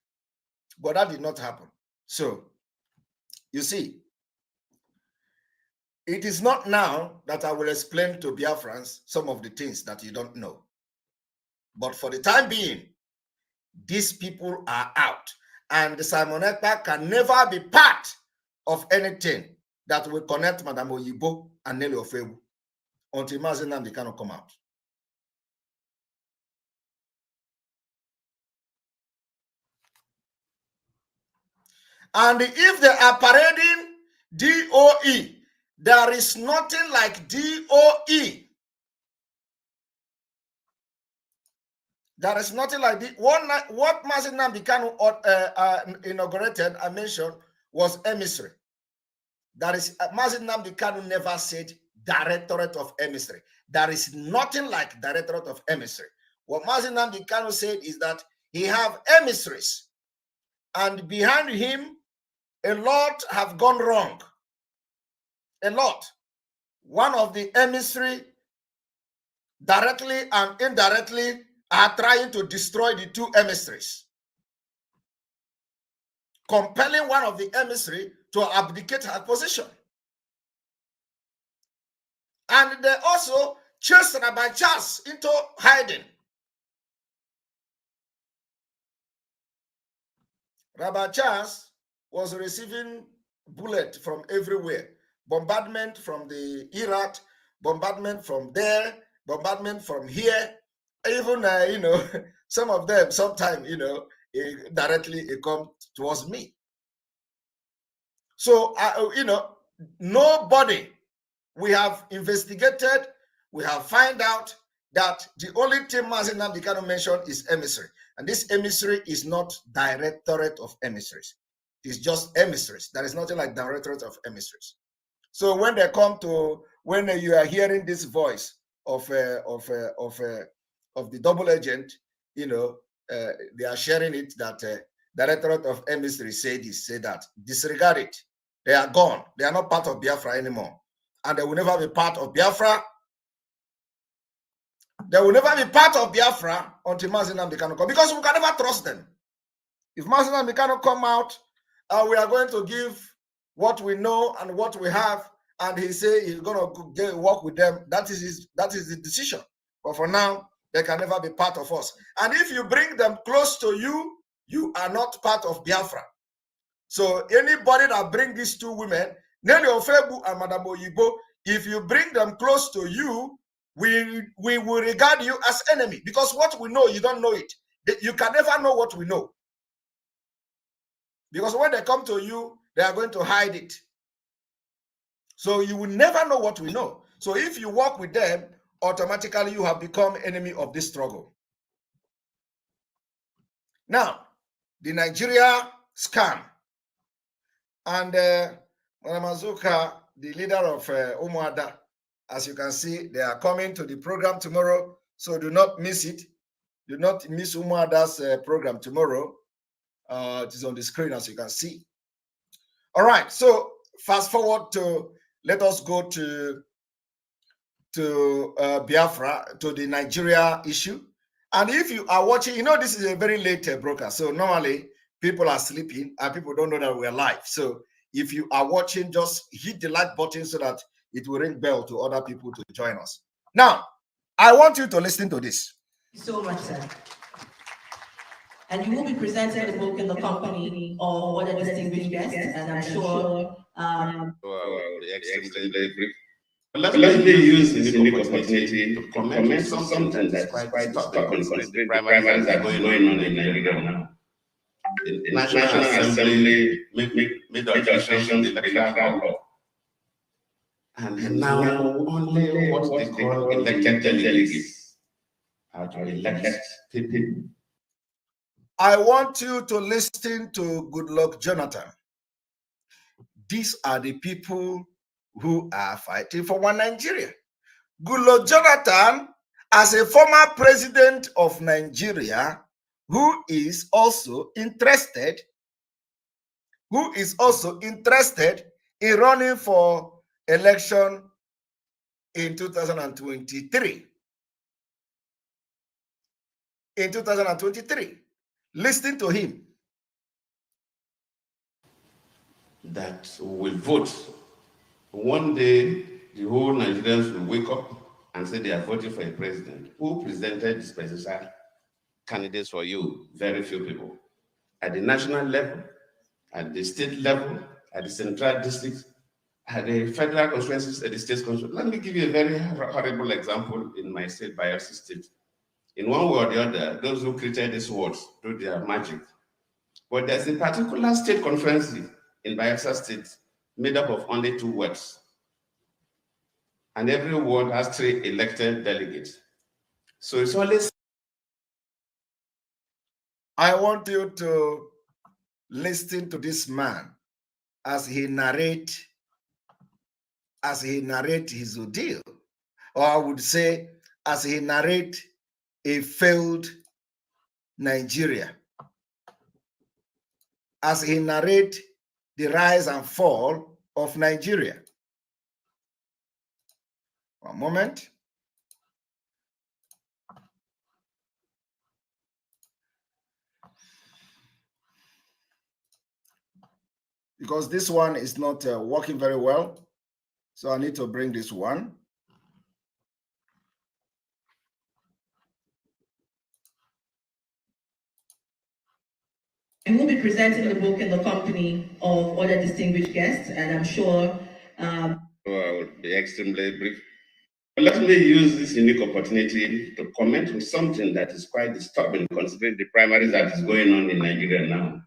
But that did not happen. So, you see, it is not now that I will explain to Biafrans some of the things that you don't know. But for the time being, these people are out. And Simon Ekpa can never be part of anything that will connect Madam Oyibo and Nelly Ofebu until Mazi Nnamdi Kanu come out. And if they are parading DOE, there is nothing like DOE. There is nothing like the what Mazi Nnamdi Kanu inaugurated, I mentioned, was emissary. That is, Mazi Nnamdi Kanu never said Directorate of Emissary. There is nothing like Directorate of Emissary. What Mazi Nnamdi Kanu said is that he have emissaries, and behind him, a lot have gone wrong. A lot. One of the emissary, directly and indirectly, are trying to destroy the two emissaries, compelling one of the emissary to abdicate her position. And they also chased Rabbi Charles into hiding. Rabbi Charles was receiving bullets from everywhere. Bombardment from the Iraq, bombardment from there, bombardment from here. Even, some of them, sometimes, directly it comes towards me. So, nobody, we have investigated, we have found out that the only thing Mazi Nnamdi Kanu mentioned is emissary. And this emissary is not Directorate of Emissaries. It's just emissaries. There is nothing like Directorate of Emissaries. So when they come to, when you are hearing this voice of the double agent, they are sharing it that Directorate of Emissaries say this, say that. Disregard it. They are gone. They are not part of Biafra anymore. And they will never be part of Biafra. They will never be part of Biafra until Mazi Nnamdi Kanu come, because we can never trust them. If Mazi Nnamdi Kanu come out, we are going to give what we know and what we have, and he say he's gonna work with them, that is the decision. But for now, they can never be part of us. And if you bring them close to you, you are not part of Biafra. So anybody that bring these two women, Nelly Ofebu and Madam Oyibo, if you bring them close to you, we will regard you as enemy, because what we know, you don't know it. You can never know what we know. Because when they come to you, they are going to hide it. So you will never know what we know. So if you work with them, automatically you have become enemy of this struggle. Now, the Nigeria scam. And Madam Azuka, the leader of Umuada, as you can see, they are coming to the program tomorrow. So do not miss it. Do not miss Umuada's program tomorrow. It is on the screen, as you can see. All right, so fast forward to, let us go to Biafra, to the Nigeria issue. And if you are watching, you know, this is a very late broadcast. So normally people are sleeping and people don't know that we're live. So if you are watching, just hit the like button so that it will ring bell to other people to join us. Now, I want you to listen to this. So much, sir. And you will be presenting the book in the company of other distinguished guests, and I'm sure let me use this unique opportunity to comment on something that's quite disturbing, considering the primaries that are going on in Nigeria now. The National Assembly made alterations to the electoral law. And now only what they call elected delegates are to elect people. I want you to listen to Goodluck Jonathan. These are the people who are fighting for one Nigeria. Goodluck Jonathan, as a former president of Nigeria, who is also interested in running for election in 2023. Listen to him. That will vote. One day, the whole Nigerians will wake up and say they are voting for a president. Who presented this presidential candidates for you? Very few people. At the national level, at the state level, at the central district, at the federal conferences, at the state conferences. Let me give you a very horrible example in my state, Bayelsa State. In one way or the other, those who created these words do their magic. But there's a particular state conference in Bayelsa State made up of only 2 words. And every ward has 3 elected delegates. So it's always... I want you to listen to this man as he narrate his ordeal, or I would say as he narrate a failed Nigeria, as he narrate the rise and fall of Nigeria. One moment. Because this one is not working very well, so I need to bring this one. You will be presenting the book in the company of other distinguished guests, and I'm sure... I will be extremely brief. Let me use this unique opportunity to comment on something that is quite disturbing, considering the primaries that is going on in Nigeria now.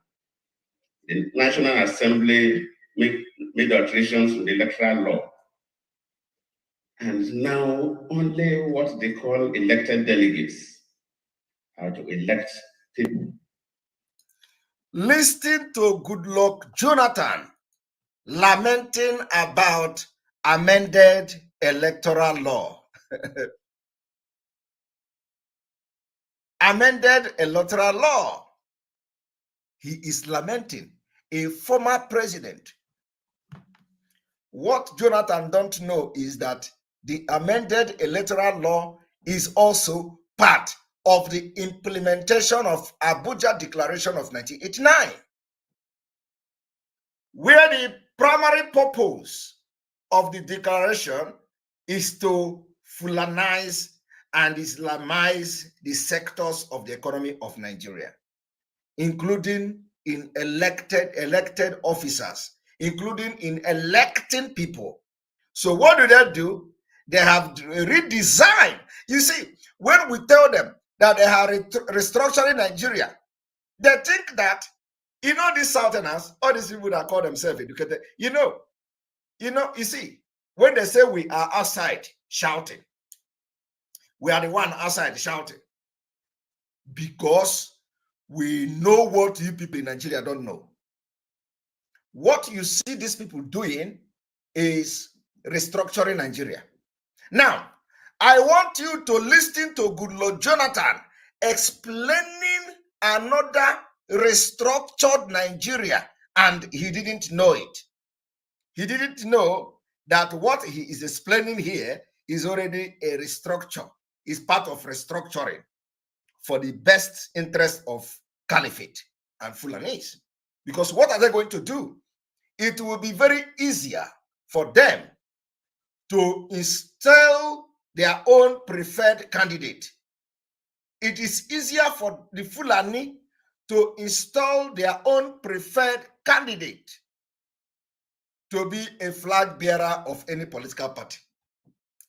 The National Assembly made alterations to the electoral law. And now only what they call elected delegates are to elect people. Listen to Goodluck Jonathan lamenting about amended electoral law. Amended electoral law. He is lamenting a former president. What Jonathan don't know is that the amended electoral law is also part of the implementation of ABUJA Declaration of 1989, where the primary purpose of the declaration is to Fulanize and Islamize the sectors of the economy of Nigeria, including in elected officers, including in electing people. So what do? They have redesigned. You see, when we tell them that they are restructuring Nigeria, they think that, these Southerners, all these people that call themselves educated, you see, when they say we are outside shouting, we are the one outside shouting because we know what you people in Nigeria don't know. What you see these people doing is restructuring Nigeria. Now, I want you to listen to Goodluck Jonathan explaining another restructured Nigeria, and he didn't know it. He didn't know that what he is explaining here is already a restructure, is part of restructuring for the best interest of Caliphate and Fulanese. Because what are they going to do? It will be very easier for them to install their own preferred candidate. It is easier for the Fulani to install their own preferred candidate to be a flag bearer of any political party.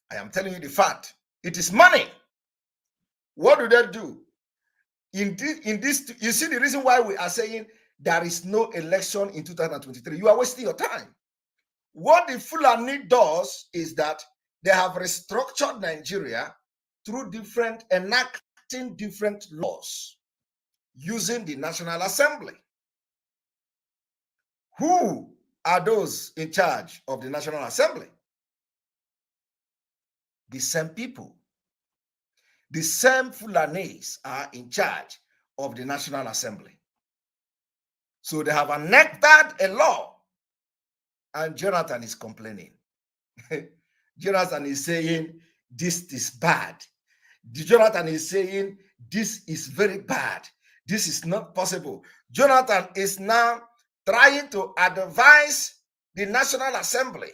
I am telling you the fact. It is money. What do they do? In this, you see the reason why we are saying there is no election in 2023. You are wasting your time. What the Fulani does is that they have restructured Nigeria through enacting different laws using the National Assembly. Who are those in charge of the National Assembly? The same people. The same Fulanis are in charge of the National Assembly. So they have enacted a law, and Jonathan is complaining. Jonathan is saying, this is bad. Jonathan is saying, this is very bad. This is not possible. Jonathan is now trying to advise the National Assembly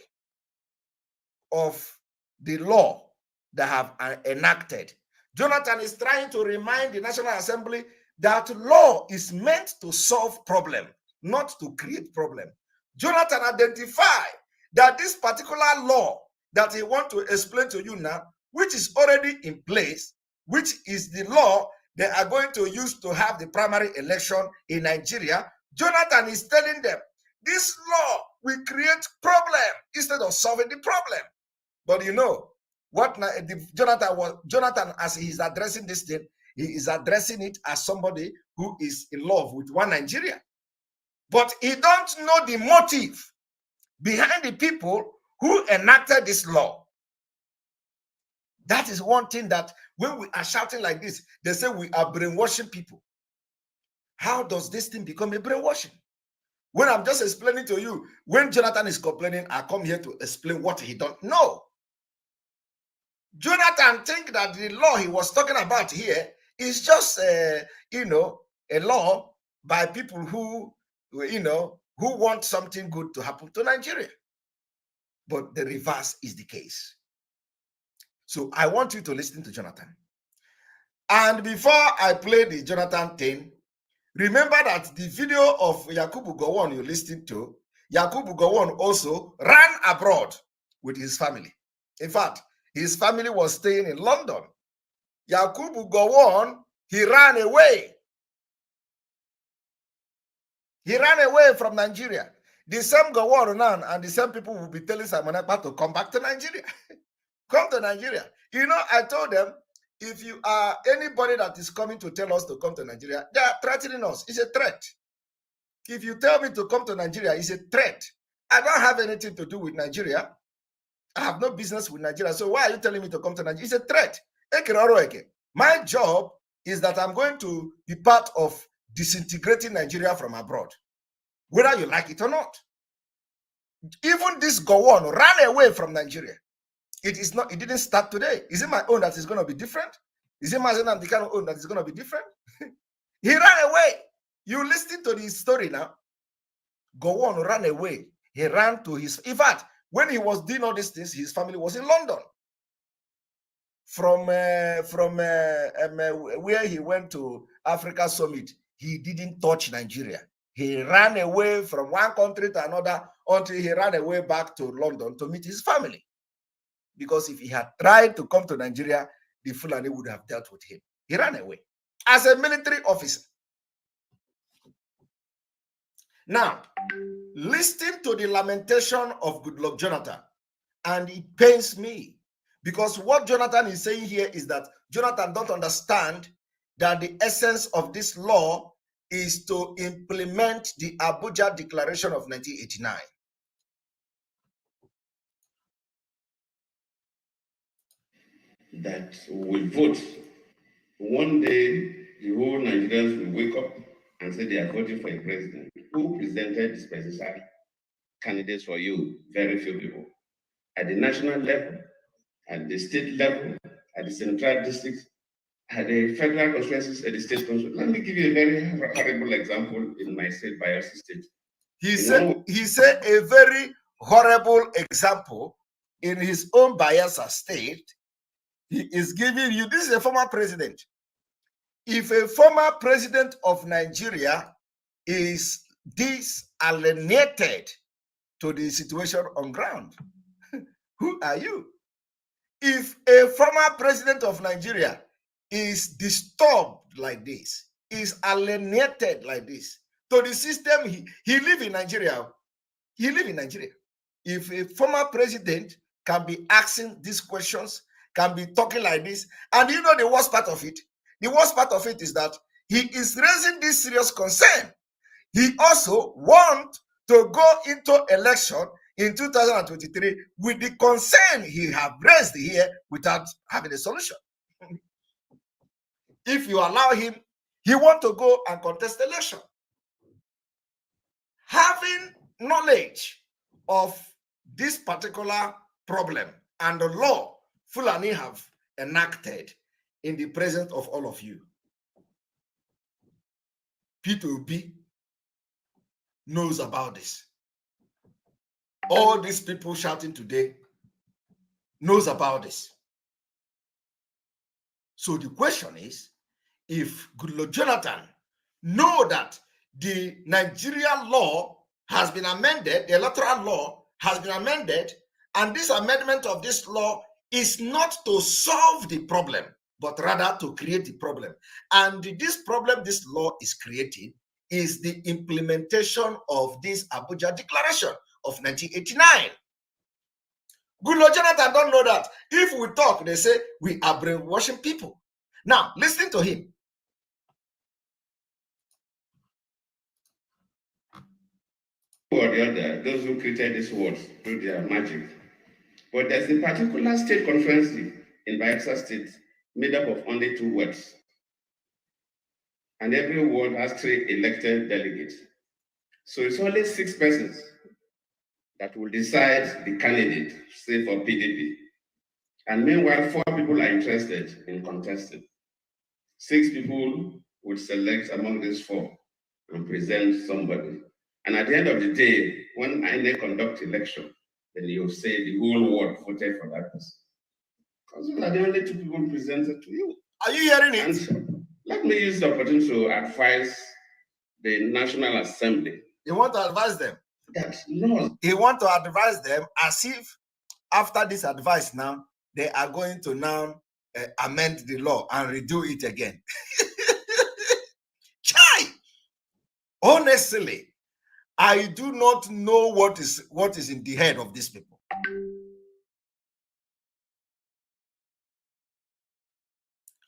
of the law they have enacted. Jonathan is trying to remind the National Assembly that law is meant to solve problem, not to create problem. Jonathan identified that this particular law that he wants to explain to you now, which is already in place, which is the law they are going to use to have the primary election in Nigeria, Jonathan is telling them, this law will create problem instead of solving the problem. But you know, what Jonathan, as he is addressing this thing, he is addressing it as somebody who is in love with one Nigeria. But he don't know the motive behind the people who enacted this law. That is one thing that when we are shouting like this, they say we are brainwashing people. How does this thing become a brainwashing? When I'm just explaining to you, when Jonathan is complaining, I come here to explain what he don't know. Jonathan think that the law he was talking about here is just, a law by people who, who want something good to happen to Nigeria. But the reverse is the case. So I want you to listen to Jonathan. And before I play the Jonathan thing, remember that the video of Yakubu Gowon you listened to, Yakubu Gowon also ran abroad with his family. In fact, his family was staying in London. Yakubu Gowon, he ran away. He ran away from Nigeria. The same Gowon now and the same people will be telling Simon Ekpa to come back to Nigeria. Come to Nigeria. You know, I told them, if you are anybody that is coming to tell us to come to Nigeria, they are threatening us. It's a threat. If you tell me to come to Nigeria, it's a threat. I don't have anything to do with Nigeria. I have no business with Nigeria. So why are you telling me to come to Nigeria? It's a threat. My job is that I'm going to be part of disintegrating Nigeria from abroad, whether you like it or not. Even this Gowon ran away from Nigeria. It didn't start today. Is it my own that is going to be different? Is it my own that is going to be different? He ran away. You listen to this story now. Gowon ran away. He ran to his, in fact, When he was doing all these things, his family was in London. From where he went to Africa Summit, he didn't touch Nigeria. He ran away from one country to another until he ran away back to London to meet his family. Because if he had tried to come to Nigeria, the Fulani would have dealt with him. He ran away as a military officer. Now, listen to the lamentation of Goodluck Jonathan, and it pains me, because what Jonathan is saying here is that Jonathan don't understand that the essence of this law is to implement the Abuja Declaration of 1989. That will vote. One day, the whole Nigerians will wake up and say they are voting for a president who presented this presidential candidates for you, very few people. At the national level, at the state level, at the central district, at the federal constituencies, at the state constituencies. Let me give you a very horrible example in my state, Bayelsa State. He said a very horrible example in his own Bayelsa State. He is giving you, this is a former president. If a former president of Nigeria is disalienated to the situation on ground, who are you? If a former president of Nigeria is disturbed like this, is alienated like this to the system, he live in Nigeria. He live in Nigeria. If a former president can be asking these questions, can be talking like this, and you know the worst part of it? The worst part of it is that he is raising this serious concern. He also wants to go into election in 2023 with the concern he have raised here without having a solution. If you allow him, he wants to go and contest election. Having knowledge of this particular problem and the law Fulani have enacted in the presence of all of you, P2P knows about this. All these people shouting today knows about this. So the question is, if Goodluck Jonathan know that the Nigerian law has been amended, the electoral law has been amended, and this amendment of this law is not to solve the problem, but rather to create the problem. And this problem this law is creating is the implementation of this Abuja Declaration of 1989. Goodluck Jonathan don't know that. If we talk, they say we are brainwashing people. Now, listen to him. Or the other, those who created these words through their magic. But there's a particular state conference in Bayelsa State made up of only 2 words. And every ward has 3 elected delegates. So it's only 6 persons that will decide the candidate, say for PDP. And meanwhile, 4 people are interested in contesting. 6 people will select among these 4 and present somebody. And at the end of the day, when INEC conduct election, then you say the whole world voted for that person. Because those are the only 2 people presented to you. Are you hearing it? And let me use the opportunity to advise the National Assembly. You want to advise them? That no. He want to advise them as if after this advice now, they are going to now amend the law and redo it again. Chai! Honestly, I do not know what is in the head of these people.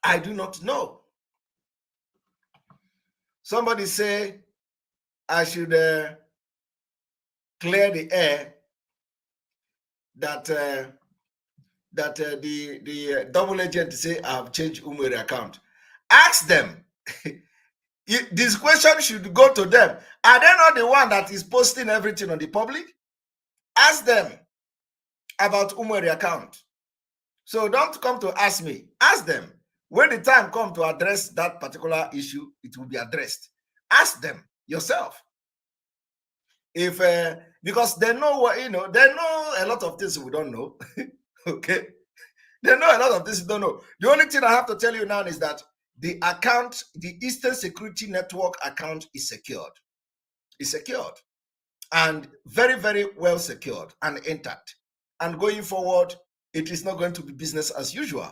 I do not know. Somebody say I should clear the air that the double agent say I have changed Umeri account. Ask them. This question should go to them. Are they not the one that is posting everything on the public? Ask them about Umeri account. So don't come to ask me. Ask them. When the time comes to address that particular issue, it will be addressed. Ask them yourself. If because they know what, they know a lot of things we don't know. Okay. They know a lot of things we don't know. The only thing I have to tell you now is that the account, the Eastern Security Network account is secured. It's secured and very, very well secured and intact. And going forward, it is not going to be business as usual.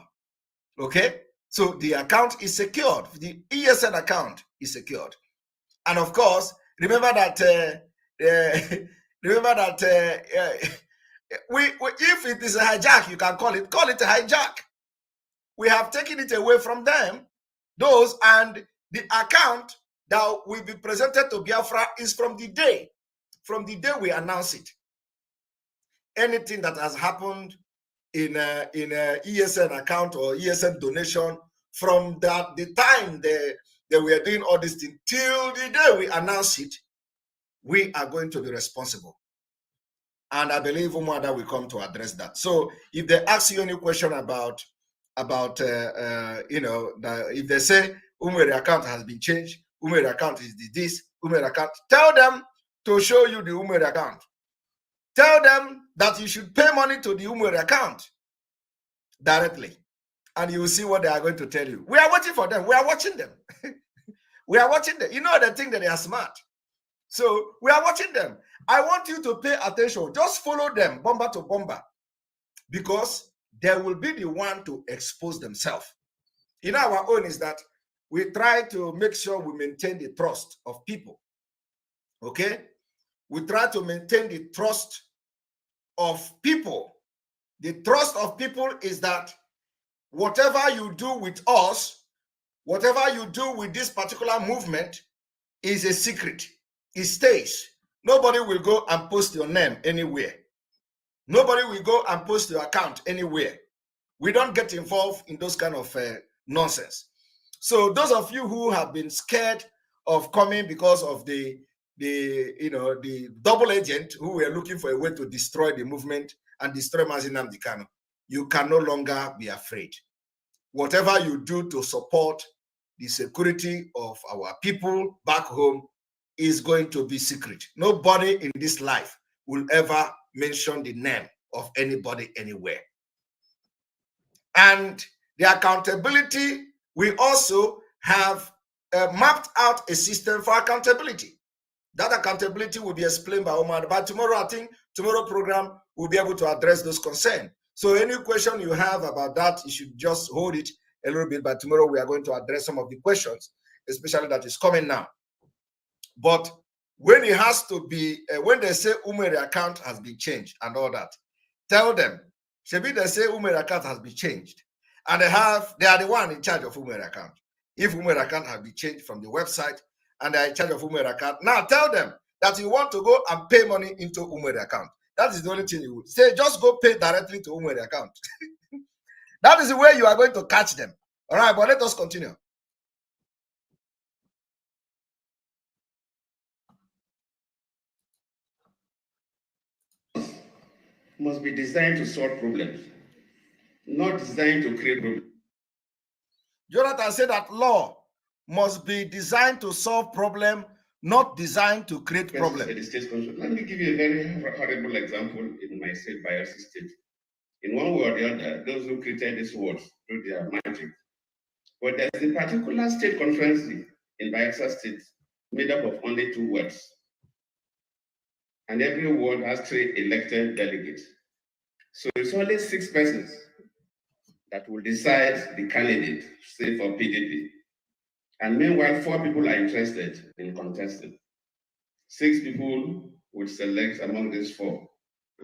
Okay? So the account is secured. The ESN account is secured. And of course, remember that if it is a hijack, you can call it a hijack. We have taken it away from them. Those, and the account that will be presented to Biafra is from the day we announce it. Anything that has happened in a ESN account or ESN donation from the time they were doing all this thing till the day we announce it, we are going to be responsible. And I believe Umada will come to address that. So if they ask you any question about if they say Umere account has been changed, Umere account is this, Umere account, tell them to show you the Umere account. Tell them that you should pay money to the Umere account directly, and you will see what they are going to tell you. We are waiting for them. We are watching them. We are watching them. You know, they think that they are smart. So we are watching them. I want you to pay attention. Just follow them, bomber to bomber, because they will be the one to expose themselves. In our own is that we try to make sure we maintain the trust of people. Okay? We try to maintain the trust of people. The trust of people is that whatever you do with us, whatever you do with this particular movement is a secret. It stays. Nobody will go and post your name anywhere. Nobody will go and post your account anywhere. We don't get involved in those kind of nonsense. So those of you who have been scared of coming because of the double agent who were looking for a way to destroy the movement and destroy Mazi Nnamdi Kanu, you can no longer be afraid. Whatever you do to support the security of our people back home is going to be secret. Nobody in this life will ever mention the name of anybody anywhere. And the accountability, we also have mapped out a system for accountability. That accountability will be explained by Omar. But tomorrow, I think, tomorrow program will be able to address those concerns. So any question you have about that, you should just hold it a little bit. But tomorrow we are going to address some of the questions, especially that is coming now. But when it has to be, when they say Umere account has been changed and all that, tell them, Shebi, they say Umere account has been changed. And they are the one in charge of Umere account. If Umere account has been changed from the website and they are in charge of Umere account, now tell them that you want to go and pay money into Umere account. That is the only thing you would say. Just go pay directly to Umere account. That is the way you are going to catch them. All right, but let us continue. Must be designed to solve problems, not designed to create problems. Jonathan said that law must be designed to solve problems, not designed to create problems. Let me give you a very horrible example in my state, Bayelsa State. In one way or the other, those who created these words do their magic. But there's a particular state conference in Bayelsa State made up of only 2 words. And every ward has 3 elected delegates. So it's only 6 persons that will decide the candidate, say for PDP. And meanwhile, 4 people are interested in contesting. 6 people will select among these 4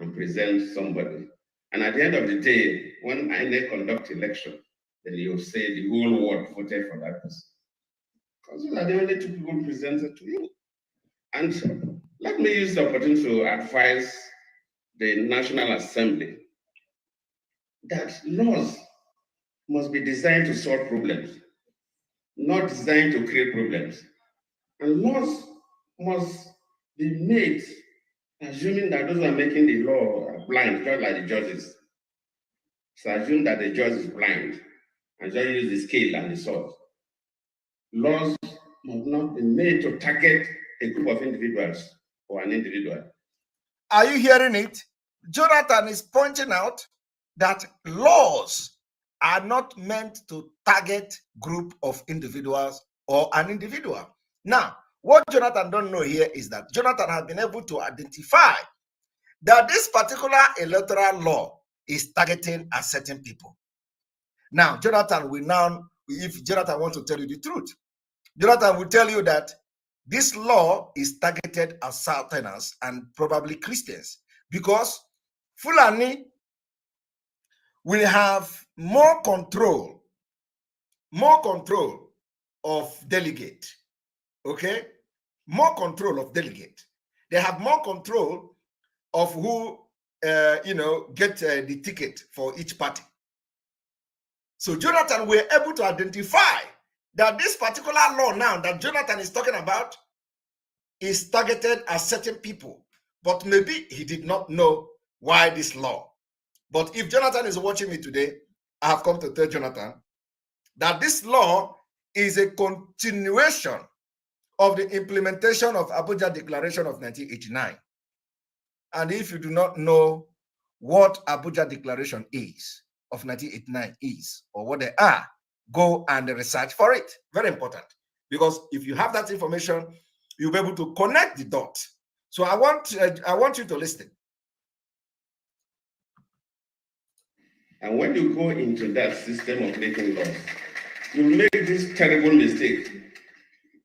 and present somebody. And at the end of the day, when INEC conduct election, then you'll say the whole ward voted for that person. Because those are the only 2 people presented to you. And let me use the opportunity to advise the National Assembly that laws must be designed to solve problems, not designed to create problems. And laws must be made assuming that those who are making the law are blind, just like the judges. So assume that the judge is blind and just use the scale and the sword. Laws must not be made to target a group of individuals or an individual. Are you hearing it? Jonathan is pointing out that laws are not meant to target group of individuals or an individual. Now, what Jonathan don't know here is that Jonathan has been able to identify that this particular electoral law is targeting a certain people. Now, Jonathan will now, if Jonathan wants to tell you the truth, Jonathan will tell you that this law is targeted at Southerners and probably Christians, because Fulani will have more control of delegate. Okay, more control of delegate. They have more control of who get the ticket for each party. So Jonathan were able to identify that this particular law now that Jonathan is talking about is targeted at certain people, but maybe he did not know why this law. But if Jonathan is watching me today, I have come to tell Jonathan that this law is a continuation of the implementation of ABUJA Declaration of 1989. And if you do not know what ABUJA Declaration is of 1989 is, or what they are, go and research for it. Very important, because if you have that information, you'll be able to connect the dots. So I want you to listen. And when you go into that system of making laws, you make this terrible mistake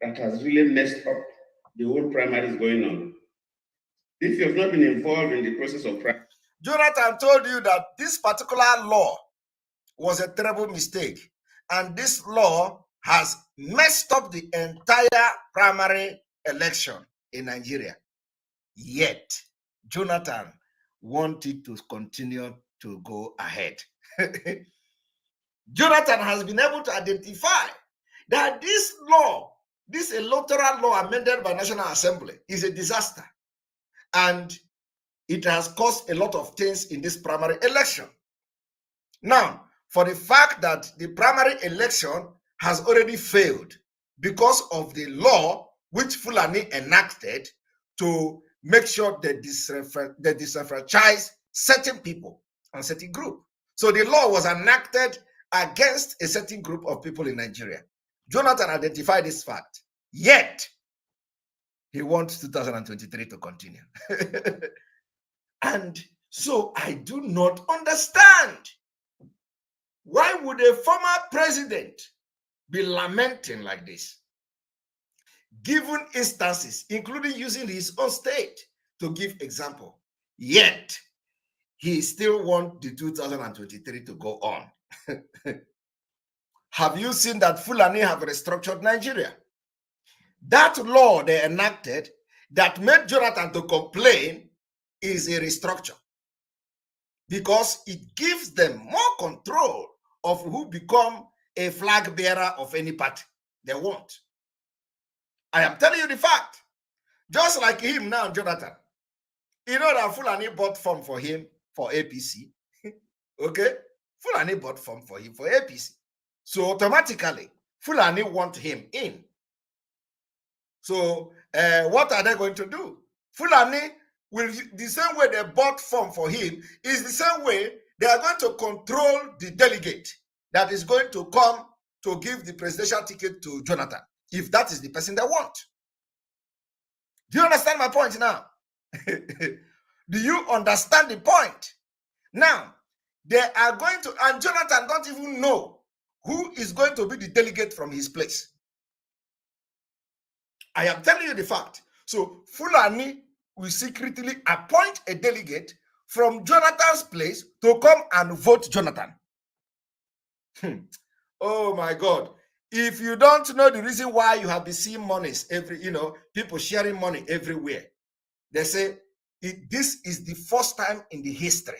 that has really messed up the whole primaries going on. If you have not been involved in the process of primary, Jonathan told you that this particular law was a terrible mistake, and this law has messed up the entire primary election in Nigeria. Yet, Jonathan wanted to continue to go ahead. Jonathan has been able to identify that this law, this electoral law amended by National Assembly, is a disaster. And it has caused a lot of things in this primary election. Now, for the fact that the primary election has already failed because of the law which Fulani enacted to make sure they disenfranchise certain people and certain group. So the law was enacted against a certain group of people in Nigeria. Jonathan identified this fact, yet he wants 2023 to continue. And so I do not understand. Why would a former president be lamenting like this? Given instances, including using his own state to give example, yet he still wants the 2023 to go on. Have you seen that Fulani have restructured Nigeria? That law they enacted that made Jonathan to complain is a restructure, because it gives them more control of who become a flag bearer of any party they want. I am telling you the fact. Just like him now, Jonathan. You know that Fulani bought form for him for APC. Okay? Fulani bought form for him for APC. So automatically, Fulani want him in. So what are they going to do? Fulani will, the same way they bought form for him, is the same way they are going to control the delegate that is going to come to give the presidential ticket to Jonathan, if that is the person they want. Do you understand my point now? Do you understand the point? Now, they are going to, and Jonathan don't even know who is going to be the delegate from his place. I am telling you the fact. So Fulani will secretly appoint a delegate from Jonathan's place to come and vote Jonathan. Oh my God. If you don't know the reason why you have been seeing monies people sharing money everywhere, they say this is the first time in the history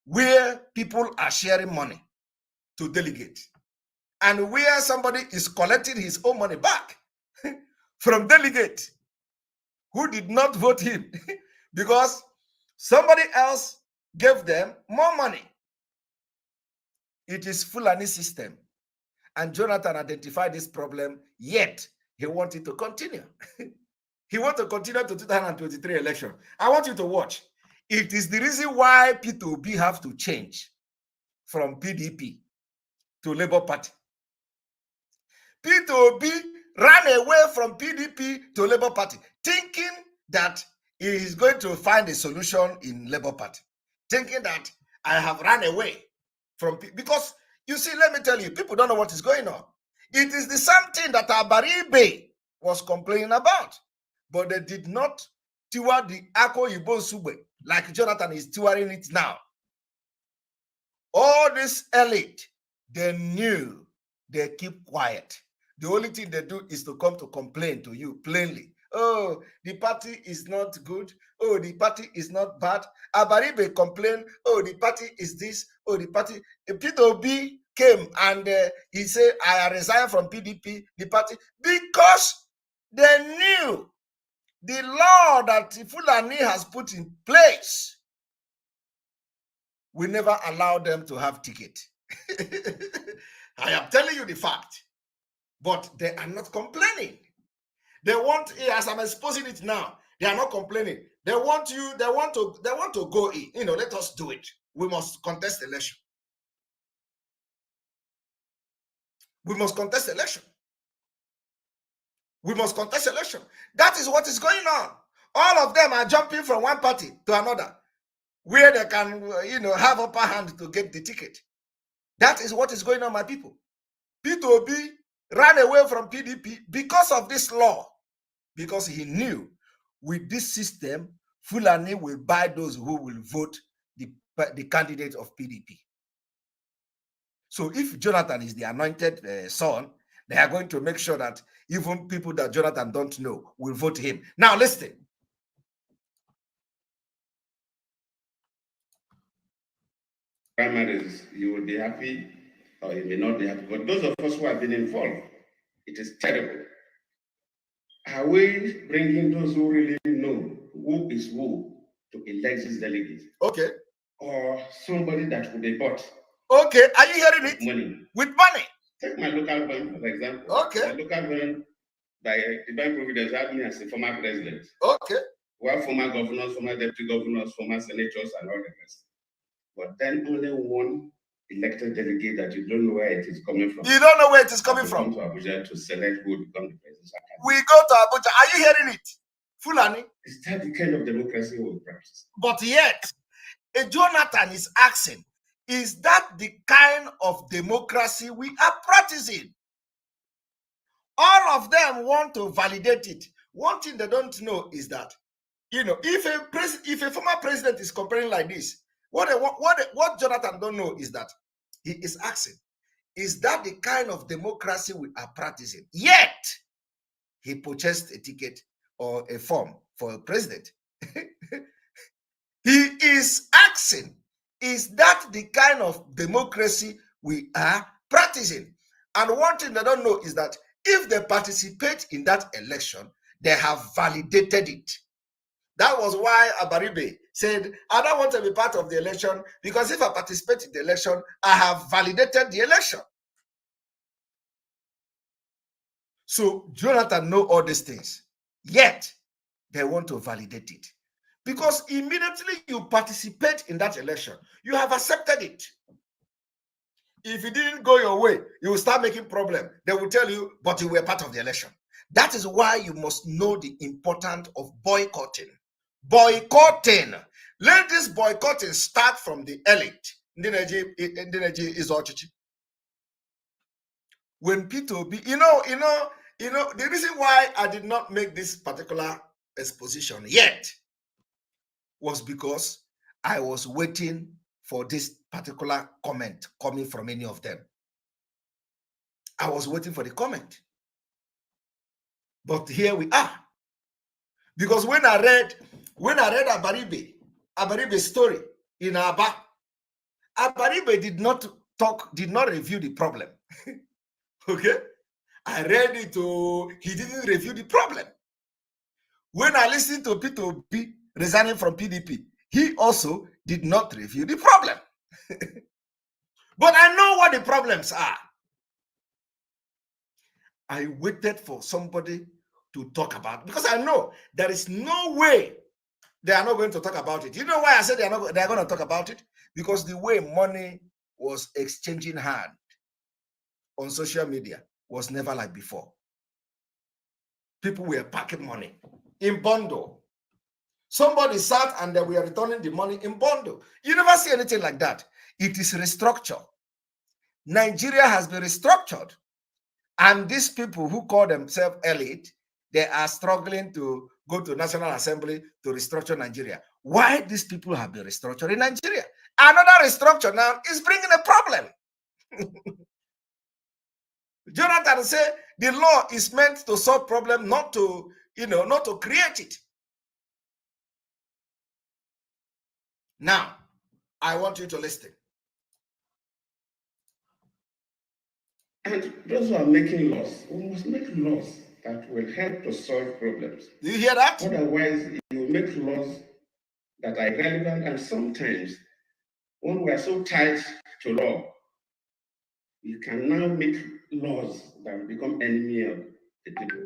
where people are sharing money to delegate, and where somebody is collecting his own money back from delegate who did not vote him because somebody else gave them more money. It is Fulani system. And Jonathan identified this problem, yet he wanted to continue. He wants to continue to 2023 election. I want you to watch. It is the reason why P2B have to change from PDP to Labour Party. P2B ran away from PDP to Labour Party, thinking that he is going to find a solution in Labour Party, thinking that I have run away from because you see, let me tell you, people don't know what is going on. It is the same thing that Abaribe was complaining about, but they did not tour the Ako Ibo Sube like Jonathan is touring it now. All this elite, they knew, they keep quiet. The only thing they do is to come to complain to you plainly. Oh, the party is not good. Oh, the party is not bad. Abaribe complained. Oh, the party is this. Oh, the party. Peter Obi came and he said, I resign from PDP, the party, because they knew the law that Fulani has put in place. We never allow them to have ticket. I am telling you the fact. But they are not complaining. They want, as I'm exposing it now, they are not complaining. They want to go in. You know, let us do it. We must contest election. We must contest election. We must contest election. That is what is going on. All of them are jumping from one party to another, where they can, have upper hand to get the ticket. That is what is going on, my people. P2B ran away from PDP because of this law, because he knew with this system, Fulani will buy those who will vote the candidate of PDP. So if Jonathan is the anointed son, they are going to make sure that even people that Jonathan don't know will vote him. Now listen. Primaries, you will be happy or you may not be happy. But those of us who have been involved, it is terrible. Are we bringing those who really know who is who to elect these delegates? Okay. Or somebody that will be bought? Okay, are you hearing it? Money. With money. Take my local bank, for example. Okay. My local bank, by the Bank Providence, had me as a former president. Okay. We have former governors, former deputy governors, former senators, and all the rest. But then only one elected delegate that you don't know where it is coming from. You don't know where it is coming from. Come to Abuja to select who will become the president. We go to Abuja. Are you hearing it? Fulani. Is that the kind of democracy we practice? But yet, Jonathan is asking, is that the kind of democracy we are practicing? All of them want to validate it. One thing they don't know is that, if a former president is comparing like this, what Jonathan don't know is that he is asking, is that the kind of democracy we are practicing? Yet, he purchased a ticket or a form for a president. He is asking, is that the kind of democracy we are practicing? And one thing they don't know is that if they participate in that election, they have validated it. That was why Abaribe said, I don't want to be part of the election because if I participate in the election, I have validated the election. So Jonathan knows all these things, yet they want to validate it. Because immediately you participate in that election, you have accepted it. If it didn't go your way, you will start making problems. They will tell you, but you were part of the election. That is why you must know the importance of boycotting. Boycotting. Let this boycotting start from the elite. When P2B, the reason why I did not make this particular exposition yet was because I was waiting for this particular comment coming from any of them. I was waiting for the comment. But here we are. Because when I read Abaribe's story in Aba, Abaribe did not review the problem. Okay? I read it, he didn't review the problem. When I listened to P2B resigning from PDP, he also did not review the problem. But I know what the problems are. I waited for somebody to talk about, because I know there is no way they are not going to talk about it. You know why I said they are going to talk about it? Because the way money was exchanging hand on social media was never like before. People were packing money in bundle. Somebody sat and they were returning the money in bundle. You never see anything like that. It is restructured. Nigeria has been restructured. And these people who call themselves elite, they are struggling to go to National Assembly to restructure Nigeria. Why these people have been restructured in Nigeria? Another restructure now is bringing a problem. Jonathan said the law is meant to solve problem, not to, not to create it. Now, I want you to listen. And those who are making laws, we must make laws that will help to solve problems. Do you hear that? Otherwise, you will make laws that are irrelevant, and sometimes when we are so tied to law, you can now make laws that will become enemy of the people.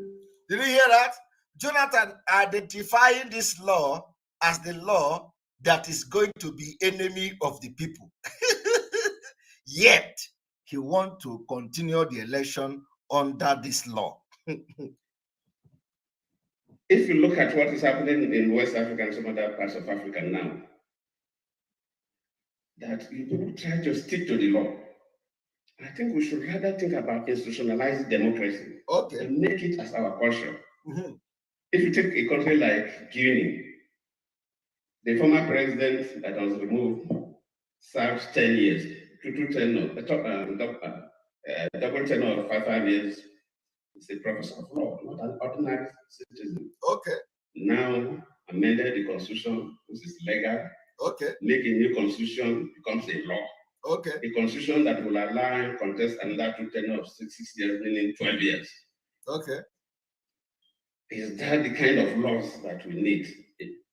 Did you hear that? Jonathan identifying this law as the law that is going to be enemy of the people. Yet, he wants to continue the election under this law. If you look at what is happening in West Africa and some other parts of Africa now, that people try to stick to the law. I think we should rather think about institutionalized democracy. Okay. And make it as our culture. Mm-hmm. If you take a country like Guinea, the former president that was removed served 10 years, double tenure of 5 years. He's a professor of law, not an ordinary citizen. Okay. Now amended the constitution, which is legal. Okay. Make a new constitution, becomes a law. Okay. A constitution that will allow him contest another 2 tenure of 6 years, meaning 12 years. Okay. Is that the kind of laws that we need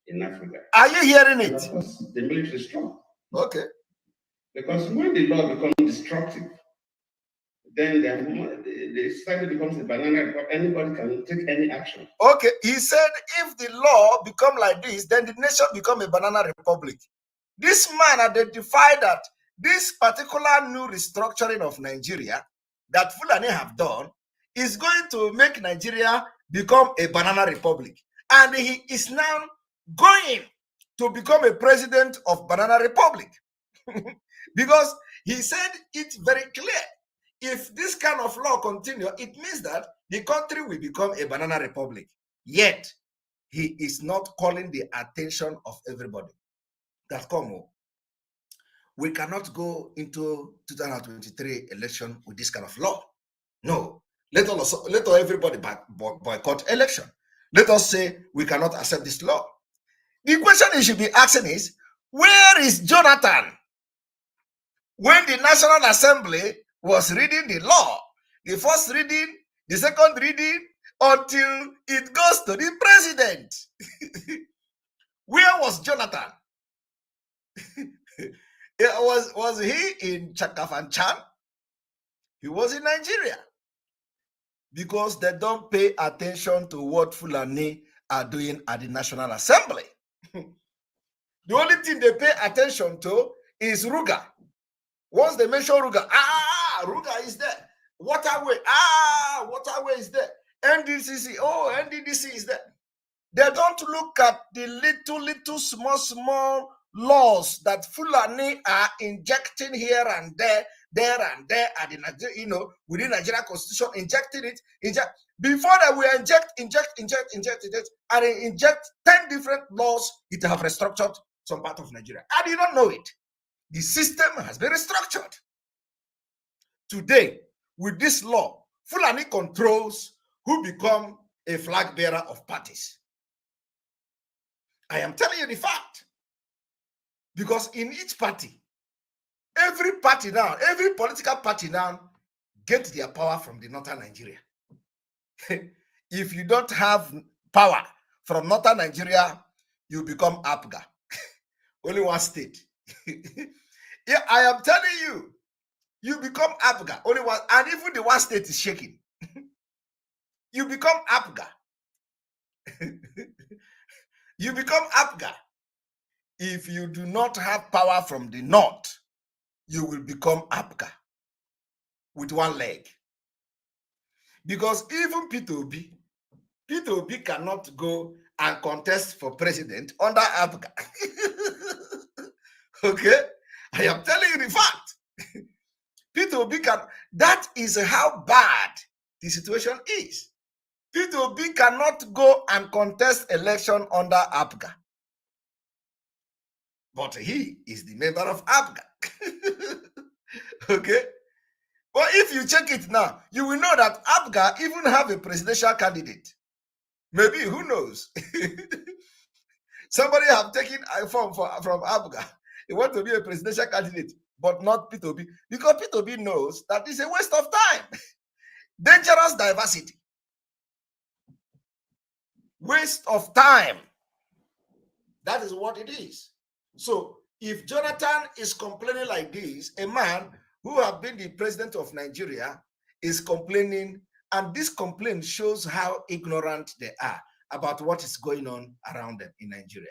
in Africa? Are you hearing it? And of course, the military is strong. Okay. Because when the law becomes destructive, then the society becomes a banana republic. Anybody can take any action. Okay. He said if the law become like this, then the nation become a banana republic. This man identified that this particular new restructuring of Nigeria that Fulani have done is going to make Nigeria become a banana republic. And he is now going to become a president of banana republic. Because he said it very clear. If this kind of law continue, it means that the country will become a banana republic. Yet, he is not calling the attention of everybody. That we cannot go into 2023 election with this kind of law. No. Let everybody boycott election. Let us say we cannot accept this law. The question you should be asking is, where is Jonathan when the National Assembly was reading the law? The first reading, the second reading, until it goes to the president. Where was Jonathan? Was he in Chakafanchan? He was in Nigeria. Because they don't pay attention to what Fulani are doing at the National Assembly. The only thing they pay attention to is Ruga. Once they mention Ruga, Ruga is there. Waterway, waterway is there. NDCC, NDDC is there. They don't look at the little, small laws that Fulani are injecting here and there at the within Nigeria Constitution, injecting it. Before that, we inject, and inject 10 different laws. It have restructured some part of Nigeria. And you don't know it. The system has been restructured. Today, with this law, Fulani controls who become a flag bearer of parties. I am telling you the fact. Because in each party, every political party now get their power from the northern Nigeria. If you don't have power from northern Nigeria, you become ABUJA. Only one state. Yeah, I am telling you, you become ABUJA. Only one, and even the one state is shaking. You become ABUJA. You become ABUJA. If you do not have power from the north, you will become ABUJA with one leg. Because even Peter Obi cannot go and contest for president under ABUJA. Okay? I am telling you the fact. Peter Obi can, that is how bad the situation is. Peter Obi cannot go and contest election under ABUJA. But he is the member of ABUJA. Okay? But if you check it now, you will know that ABUJA even have a presidential candidate. Maybe, who knows? Somebody have taken a form from ABUJA. He wants to be a presidential candidate, but not Peter Obi. Because Peter Obi knows that it's a waste of time. Dangerous diversity. Waste of time. That is what it is. So if Jonathan is complaining like this, a man who has been the president of Nigeria is complaining, and this complaint shows how ignorant they are about what is going on around them in Nigeria.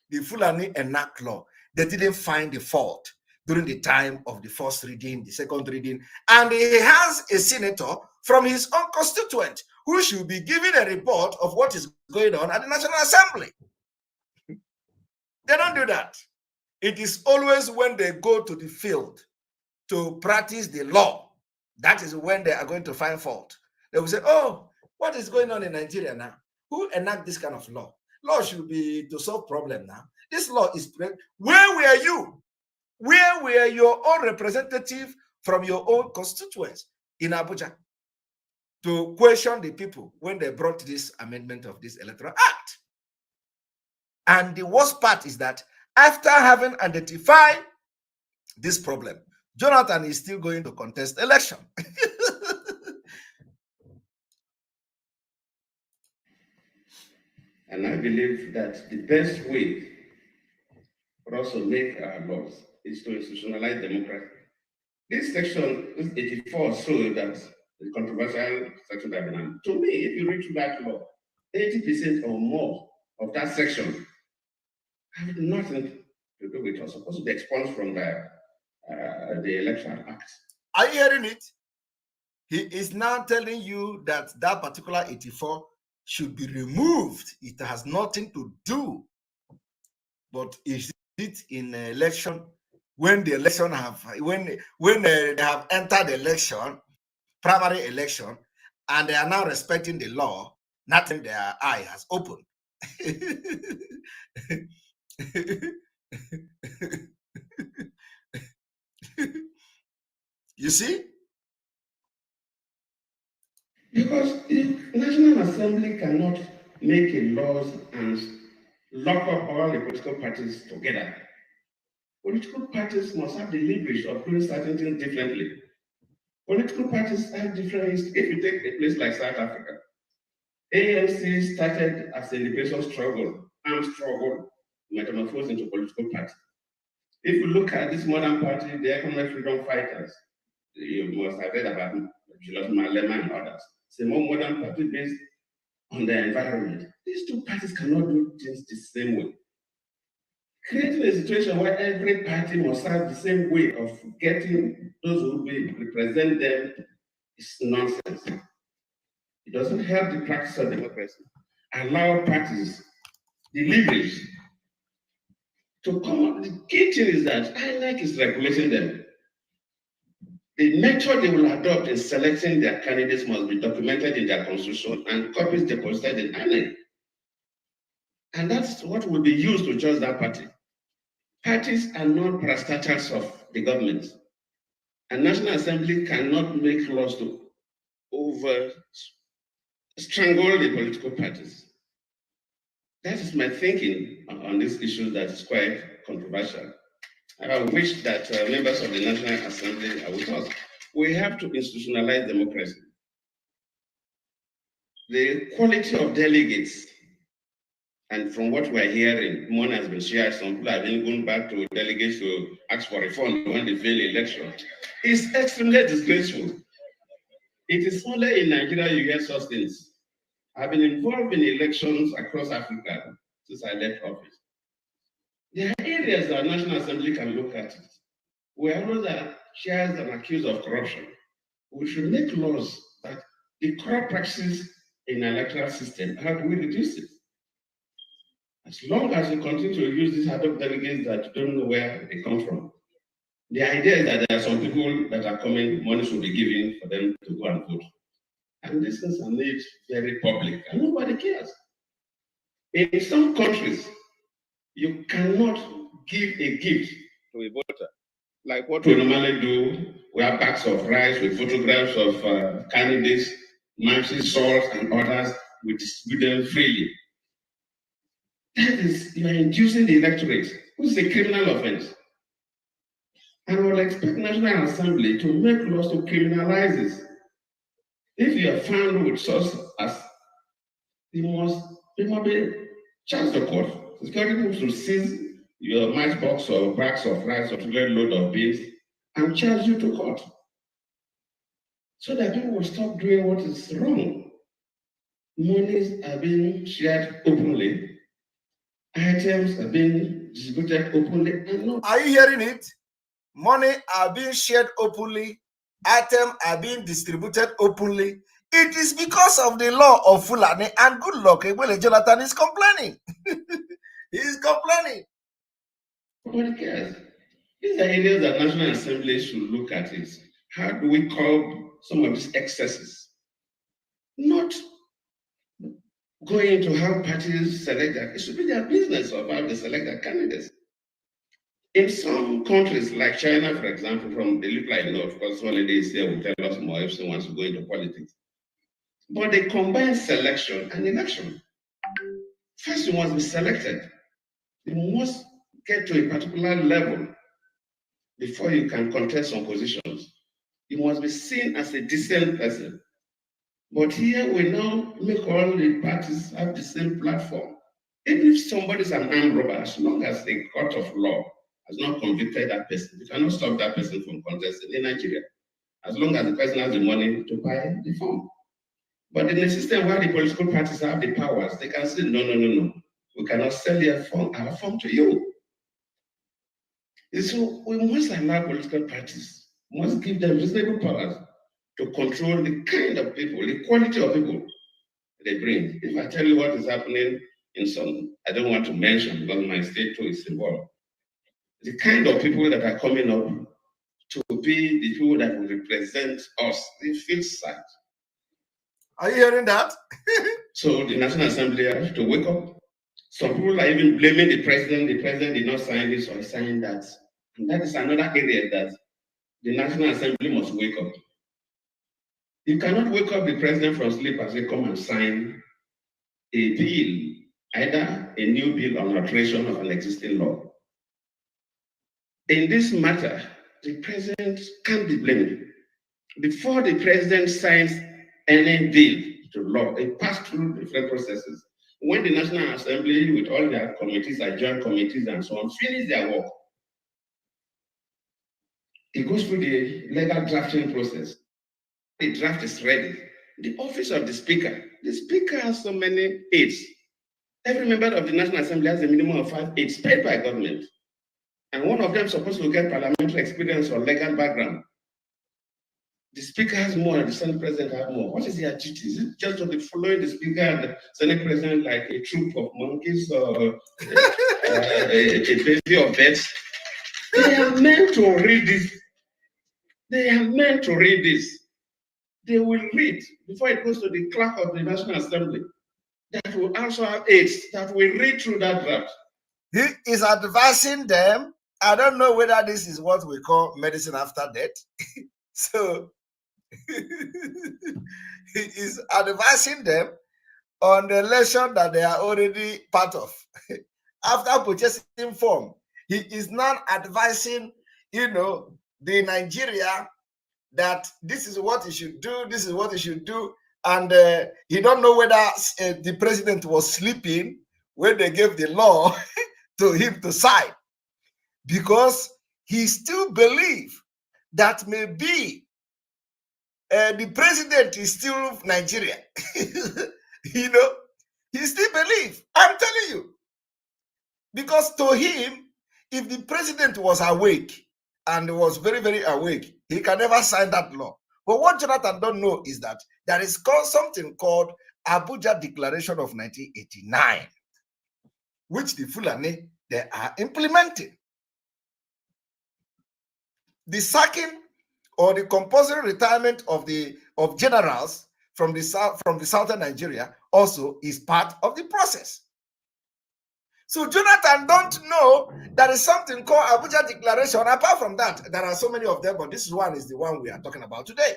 The Fulani enact law. They didn't find the fault during the time of the first reading, the second reading, and he has a senator from his own constituent who should be giving a report of what is going on at the National Assembly. They don't do that. It is always when they go to the field to practice the law, that is when they are going to find fault. They will say, oh, what is going on in Nigeria now? Who enact this kind of law? Law should be to solve problem now. This law is, where were you? Where were your own representative from your own constituents in Abuja to question the people when they brought this amendment of this Electoral Act? And the worst part is that after having identified this problem, Jonathan is still going to contest election. And I believe that the best way for us to make our laws is to institutionalize democracy. This section, this 84, so that the controversial section that I'm, to me, if you read through that law, 80% or more of that section have nothing to do with us. Supposed to be expunged from the Electoral Act. Are you hearing it? He is now telling you that that particular 84 should be removed. It has nothing to do. But is it in election, when the election have, when they have entered the election, primary election, and they are now respecting the law, nothing their eye has opened. You see? Because the National Assembly cannot make a laws and lock up all the political parties together. Political parties must have the leverage of doing certain things differently. Political parties have different. If you take a place like South Africa, ANC started as a liberation struggle, armed struggle, metamorphosed into political party. If you look at this modern party, the economic freedom fighters, you must have read about Julius Malema and others. It's a more modern party based on the environment. These two parties cannot do things the same way. Creating a situation where every party must have the same way of getting those who will represent them is nonsense. It doesn't help the practice of democracy. Allow parties the leverage to come up. The key thing is that INEC is regulating them. The method they will adopt in selecting their candidates must be documented in their constitution and copies deposited in INEC. And that's what will be used to judge that party. Parties are not parastatals of the government. And National Assembly cannot make laws to strangle the political parties. That is my thinking on this issue that is quite controversial. I wish that members of the National Assembly are with us. We have to institutionalize democracy. The quality of delegates, and from what we're hearing, money has been shared, some people have been going back to delegates to ask for reform when they fail election, is extremely disgraceful. It is only in Nigeria you hear such things. I've been involved in elections across Africa since I left office. There are areas that National Assembly can look at it. Where others are shares and accused of corruption. We should make laws that the corrupt practices in the electoral system, how do we reduce it? As long as we continue to use these ad hoc delegates that don't know where they come from, the idea is that there are some people that are coming, money should be given for them to go and vote. And these things are made very public, and nobody cares. In some countries, you cannot give a gift to a voter. Like what we normally do, we have bags of rice with photographs of candidates, matches, salt, and others. We distribute them freely. That is, you are inducing the electorate, which is a criminal offense. And I will expect National Assembly to make laws to criminalize this. If you are found with such as, you must be charged to court. Security groups will seize your matchbox or bags of rice or load of beans and charge you to court. So that people will stop doing what is wrong. Monies are being shared openly. Items are being distributed openly. And not. Are you hearing it? Money are being shared openly. Items are being distributed openly. It is because of the law of Fulani, and good luck, Jonathan is complaining. He is complaining. Nobody cares. These are areas that National Assembly should look at it. How do we curb some of these excesses? Not going to have parties select that. It should be their business of how they select their candidates. In some countries, like China, for example, from the little I know, of course, holidays here will tell us more if someone wants to go into politics. But they combine selection and election. First, you must be selected. You must get to a particular level before you can contest some positions. You must be seen as a decent person. But here we now make all the parties have the same platform. Even if somebody is an armed robber, as long as the court of law has not convicted that person, you cannot stop that person from contesting in Nigeria, as long as the person has the money to buy the form. But in a system where the political parties have the powers, they can say, no, we cannot sell our form to you. And so we must allow political parties, must give them reasonable powers to control the kind of people, the quality of people they bring. If I tell you what is happening in some, I don't want to mention because my state too is involved. The kind of people that are coming up to be the people that will represent us, they feel sad. Are you hearing that? So the National Assembly has to wake up. Some people are even blaming the president. The president did not sign this or sign that. And that is another area that the National Assembly must wake up. You cannot wake up the president from sleep and say, come and sign a bill, either a new bill or an alteration of an existing law. In this matter, the president can't be blamed. Before the president signs any bill to law, it passes through different processes. When the National Assembly, with all their committees, adjourned committees and so on, finish their work, it goes through the legal drafting process. The draft is ready. The office of the speaker has so many aides. Every member of the National Assembly has a minimum of 5 aides paid by government. And one of them is supposed to get parliamentary experience or legal background. The speaker has more and the Senate president has more. What is their duty? Is it just to be following the speaker and the Senate president like a troop of monkeys or a bevy of birds? They are meant to read this. They are meant to read this. They will read before it goes to the clerk of the National Assembly that will also have aides that will read through that draft. He is advising them. I don't know whether this is what we call medicine after death. So he is advising them on the election that they are already part of. After purchasing form, he is now advising, the Nigeria that this is what he should do, this is what he should do. And he don't know whether the president was sleeping when they gave the law to him to sign, because he still believes that maybe the president is still Nigeria. He still believes. I'm telling you. Because to him, if the president was awake and was very, very awake, he can never sign that law. But what Jonathan don't know is that there is something called ABUJA Declaration of 1989, which the Fulani, they are implementing. The sacking or the compulsory retirement of generals from the southern Nigeria also is part of the process. So Jonathan don't know there is something called ABUJA Declaration. Apart from that, there are so many of them, but this one is the one we are talking about today,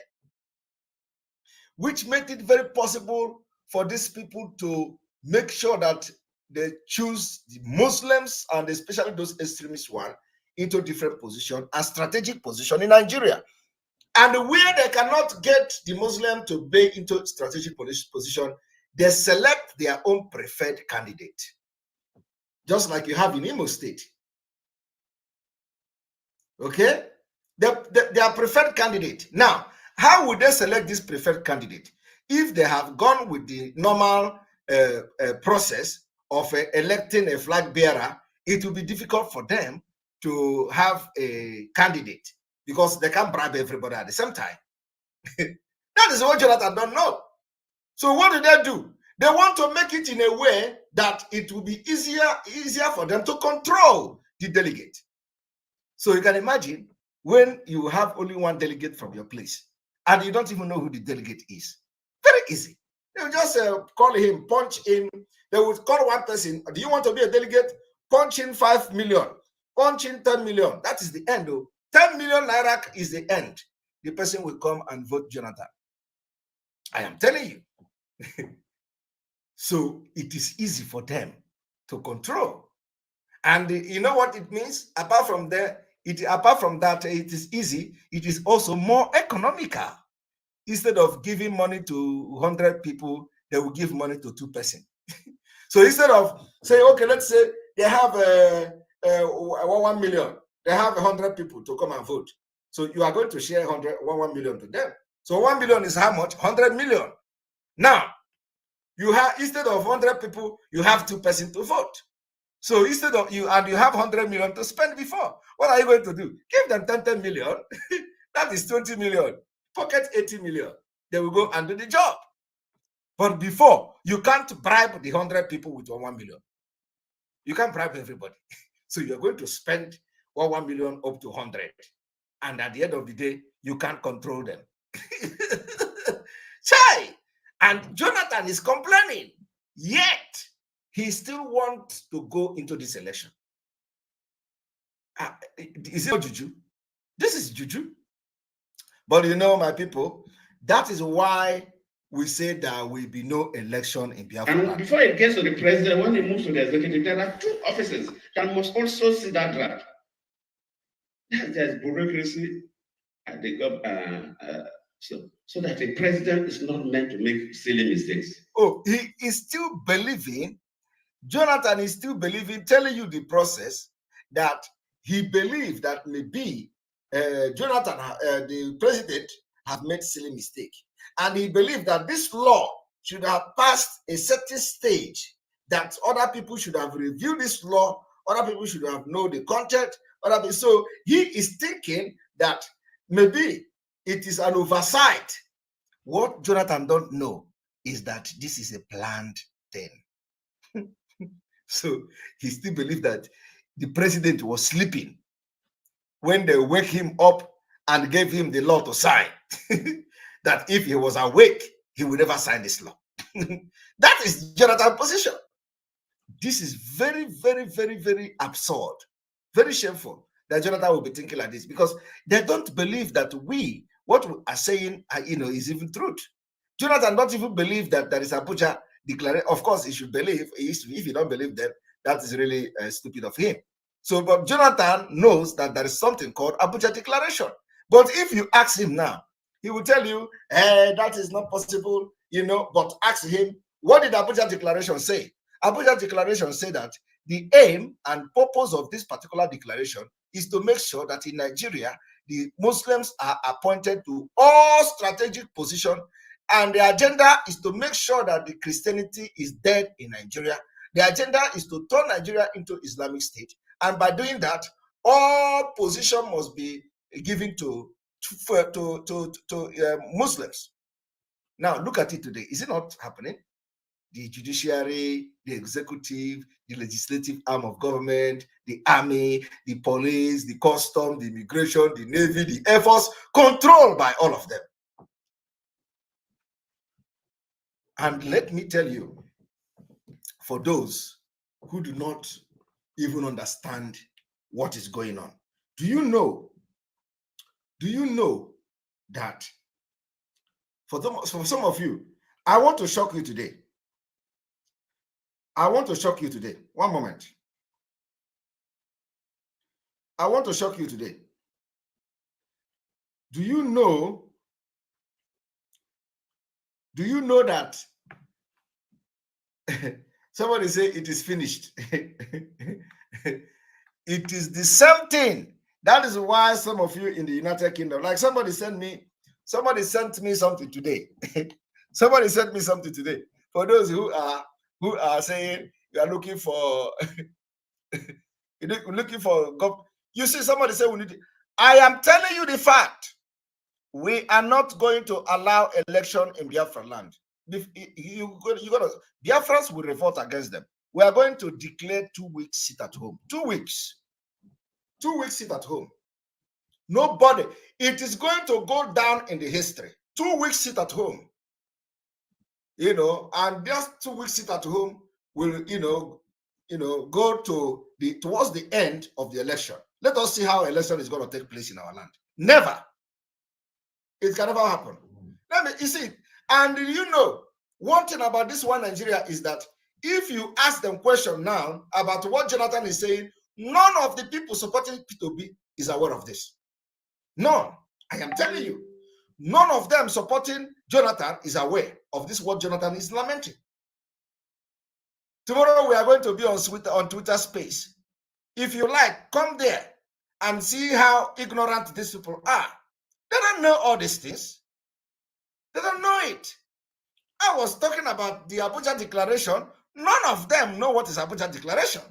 which made it very possible for these people to make sure that they choose the Muslims and especially those extremist ones into different position and strategic position in Nigeria. And where they cannot get the Muslim to be into strategic position, they select their own preferred candidate. Just like you have in Imo State. Okay? Their preferred candidate. Now, how would they select this preferred candidate? If they have gone with the normal process of electing a flag bearer, it will be difficult for them to have a candidate because they can't bribe everybody at the same time. That is what Jonathan don't know. So what do? They want to make it in a way that it will be easier for them to control the delegate. So you can imagine when you have only one delegate from your place and you don't even know who the delegate is. Very easy. They will just call him, punch in. They would call one person. Do you want to be a delegate? Punch in 5 million. Punch in 10 million. That is the end. 10 million naira is the end. The person will come and vote Jonathan. I am telling you. So it is easy for them to control. And you know what it means? Apart from that, it is easy. It is also more economical. Instead of giving money to 100 people, they will give money to 2 persons. So instead of saying, okay, let's say they have 1 million, they have 100 people to come and vote. So you are going to share 1 million to them. So 1 million is how much? 100 million. Now, you have, instead of 100 people, you have 2 persons to vote. So instead of you have 100 million to spend before. What are you going to do? Give them 10 million. That is 20 million. Pocket 80 million. They will go and do the job. But before, you can't bribe the 100 people with 1 million. You can't bribe everybody. So you're going to spend 1 million up to 100. And at the end of the day, you can't control them. Chai! And Jonathan is complaining. Yet, he still wants to go into this election. Is it juju? This is juju. But you know, my people, that is why we say there will be no election in Biafra. And before it gets to the president, when it moves to the executive, there are 2 officers that must also see that draft. There's bureaucracy at the government. So that the president is not meant to make silly mistakes. Oh, he is still believing, Jonathan is still believing, telling you the process, that he believed that maybe Jonathan, the president, have made silly mistake. And he believed that this law should have passed a certain stage, that other people should have reviewed this law, other people should have known the content. So he is thinking that maybe it is an oversight. What Jonathan don't know is that this is a planned thing. So he still believes that the president was sleeping when they wake him up and gave him the law to sign. That if he was awake, he would never sign this law. That is Jonathan's position. This is very, very, very, very absurd, very shameful that Jonathan will be thinking like this, because they don't believe that what we are saying, is even truth. Jonathan don't even believe that there is a ABUJA declaration. Of course, he should believe. If you don't believe that, that is really stupid of him. So, but Jonathan knows that there is something called ABUJA declaration. But if you ask him now, he will tell you, that is not possible, But ask him, what did ABUJA declaration say? ABUJA declaration say that the aim and purpose of this particular declaration is to make sure that in Nigeria, the Muslims are appointed to all strategic positions And the agenda is to make sure that the Christianity is dead in Nigeria. The agenda is to turn Nigeria into Islamic State. And by doing that, all position must be given to Muslims. Now, look at it today. Is it not happening? The judiciary, the executive, the legislative arm of government, the army, the police, the custom, the immigration, the navy, the air force, controlled by all of them. And let me tell you, for those who do not even understand what is going on, do you know that for some of you, I want to shock you today. I want to shock you today. One moment. I want to shock you today. Do you know that somebody say it is finished? It is the same thing. That is why some of you in the United Kingdom, like somebody sent me something today. Somebody sent me something today. For those who are saying you are looking for you see, somebody say we need. I am telling you the fact. We are not going to allow election in Biafra land. Biafrans will revolt against them. We are going to declare 2 weeks sit at home. 2 weeks. 2 weeks sit at home. Nobody. It is going to go down in the history. 2 weeks sit at home. And just 2 weeks sit at home will, go to towards the end of the election. Let us see how election is going to take place in our land. Never. It can never happen. You see, and one thing about this one Nigeria is that if you ask them question now about what Jonathan is saying, none of the people supporting P2B is aware of this. None. I am telling you, none of them supporting Jonathan is aware of this, what Jonathan is lamenting. Tomorrow we are going to be on Twitter Space. If you like, come there and see how ignorant these people are. They don't know all these things. They don't know it. I was talking about the ABUJA Declaration. None of them know what is ABUJA Declaration.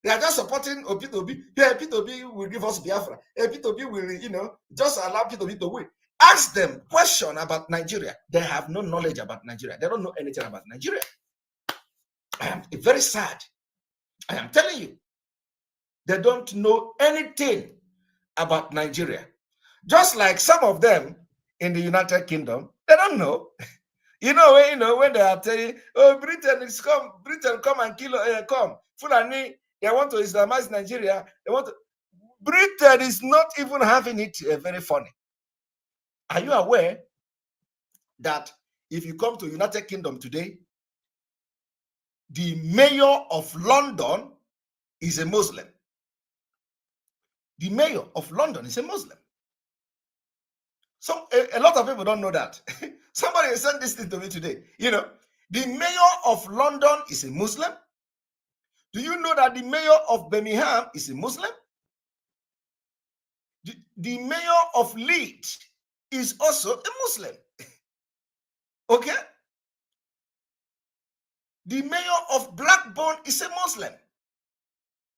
They are just supporting P2B. Yeah, P2B will give us Biafra. P2B will, just allow P2B to win. Ask them question about Nigeria. They have no knowledge about Nigeria. They don't know anything about Nigeria. I am very sad. I am telling you. They don't know anything about Nigeria. Just like some of them in the United Kingdom, they don't know. When they are telling, oh, Britain come and kill, come. Fulani, they want to Islamize Nigeria. Britain is not even having it very funny. Are you aware that if you come to United Kingdom today, the mayor of London is a Muslim? The mayor of London is a Muslim. So a lot of people don't know that. Somebody sent this thing to me today. The mayor of London is a Muslim. Do you know that the mayor of Birmingham is a Muslim? The mayor of Leeds is also a Muslim. Okay? The mayor of Blackburn is a Muslim.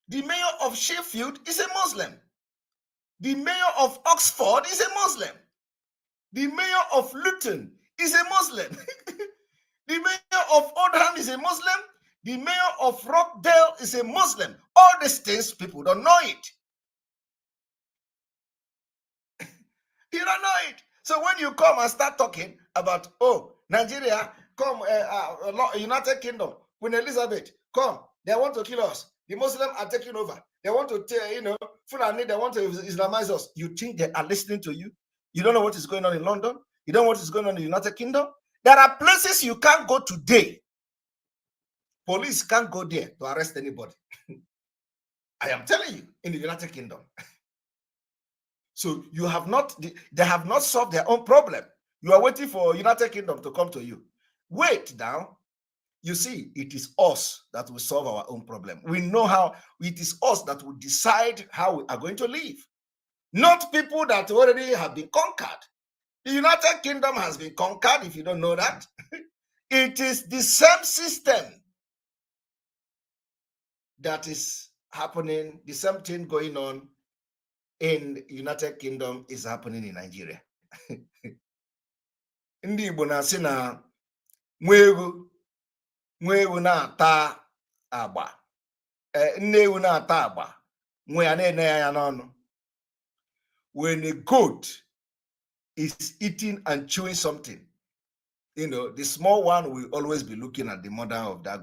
The mayor of Sheffield is a Muslim. The mayor of Oxford is a Muslim. The mayor of Luton is a Muslim. The mayor of Oldham is a Muslim. The mayor of Rockdale is a Muslim. All these things, people don't know it. You don't know it. So when you come and start talking about, oh, Nigeria, come, United Kingdom, Queen Elizabeth, come, they want to kill us. The Muslims are taking over. They want to, Fulani, they want to Islamize us. You think they are listening to you? You don't know what is going on in London? You don't know what is going on in the United Kingdom? There are places you can't go today. Police can't go there to arrest anybody. I am telling you, in the United Kingdom. So they have not solved their own problem. You are waiting for United Kingdom to come to you. Wait now. You see, it is us that will solve our own problem. We know how. It is us that will decide how we are going to live. Not people that already have been conquered. The United Kingdom has been conquered, if you don't know that. It is the same system that is happening, the same thing going on in United Kingdom is happening in Nigeria. Ndị Igbo na-asị na nwa ewu na-ata agba, nne ewu na-ata agba, nwa ya na-ene ya n'ọnụ. When a goat is eating and chewing something, the small one will always be looking at the mother of that,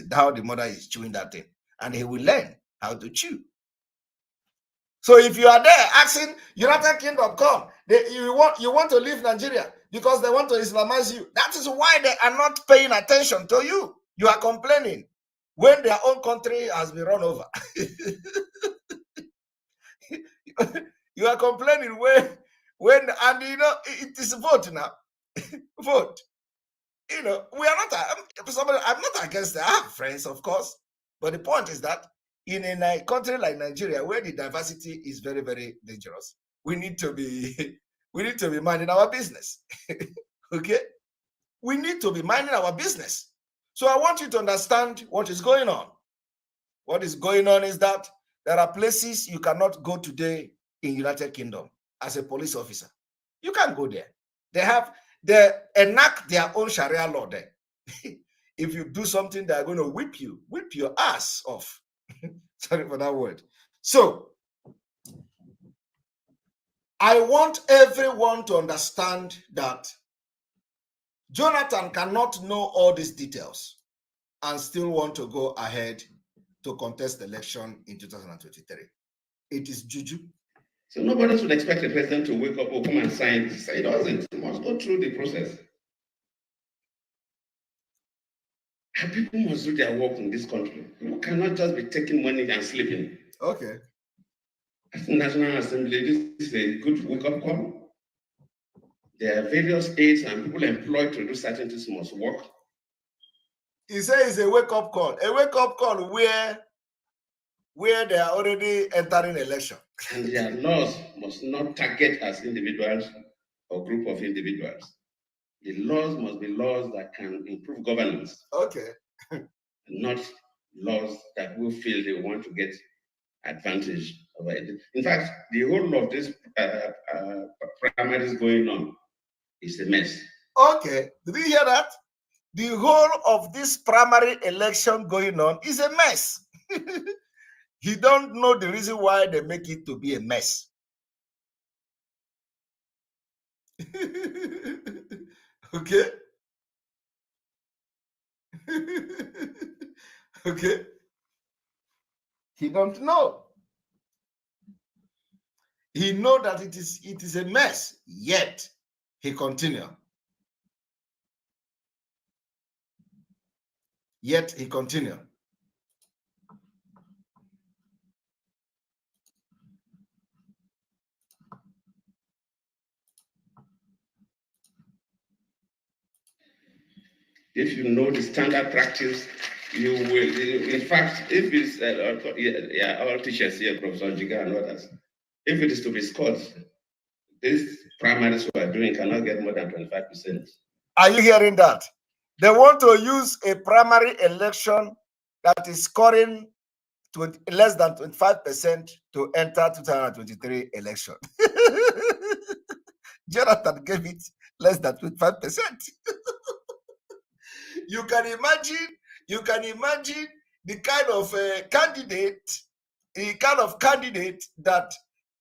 how the mother is chewing that thing, and he will learn how to chew. So if you are there asking United Kingdom, come, you want to leave Nigeria because they want to Islamize you. That is why they are not paying attention to you. You are complaining when their own country has been run over. You are complaining when and it is vote now. Vote. We are not. I'm not against that. I have friends, of course, but the point is that in a country like Nigeria, where the diversity is very, very dangerous, we need to be minding our business. Okay, we need to be minding our business. So I want you to understand what is going on. What is going on is that there are places you cannot go today in United Kingdom as a police officer. You can't go there. They enact their own Sharia law there. If you do something, they're going to whip your ass off. Sorry for that word. So I want everyone to understand that Jonathan cannot know all these details and still want to go ahead to contest the election in 2023. It is juju. So nobody should expect the president to wake up or come and sign. He doesn't. He must go through the process. And people must do their work in this country. You cannot just be taking money and sleeping. Okay. As the National Assembly, this is a good wake-up call. There are various aides and people employed to do certain things must work. He says it's a wake-up call. A wake-up call where they are already entering election. And their laws must not target as individuals or group of individuals. The laws must be laws that can improve governance. Okay. Not laws that will feel they want to get advantage of it. In fact, the whole of this primaries going on is a mess. Okay. Did you hear that? The whole of this primary election going on is a mess. He don't know the reason why they make it to be a mess. Okay. Okay. He don't know. He know that it is a mess, yet he continue. Yet he continue. If you know the standard practice, you will. In fact, if it's all teachers here, Professor Jiga and others, if it is to be scored, these primaries we are doing cannot get more than 25%. Are you hearing that? They want to use a primary election that is scoring less than 25% to enter 2023 election. Jonathan gave it less than 25%. You can imagine the kind of candidate that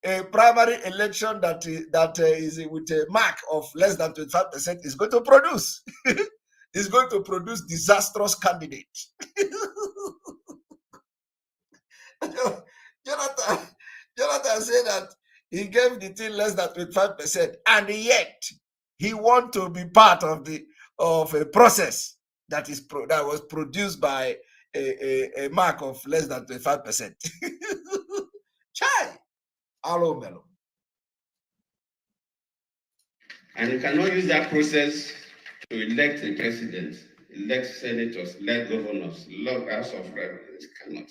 a primary election that is with a mark of less than 25% is going to produce. Is going to produce disastrous candidates. Jonathan said that he gave the thing less than 25%, and yet he wants to be part of a process that was produced by a mark of less than 25%. Chai, alo melo. And you cannot use that process to elect a president, elect senators, elect governors, elect House of Representatives. Cannot.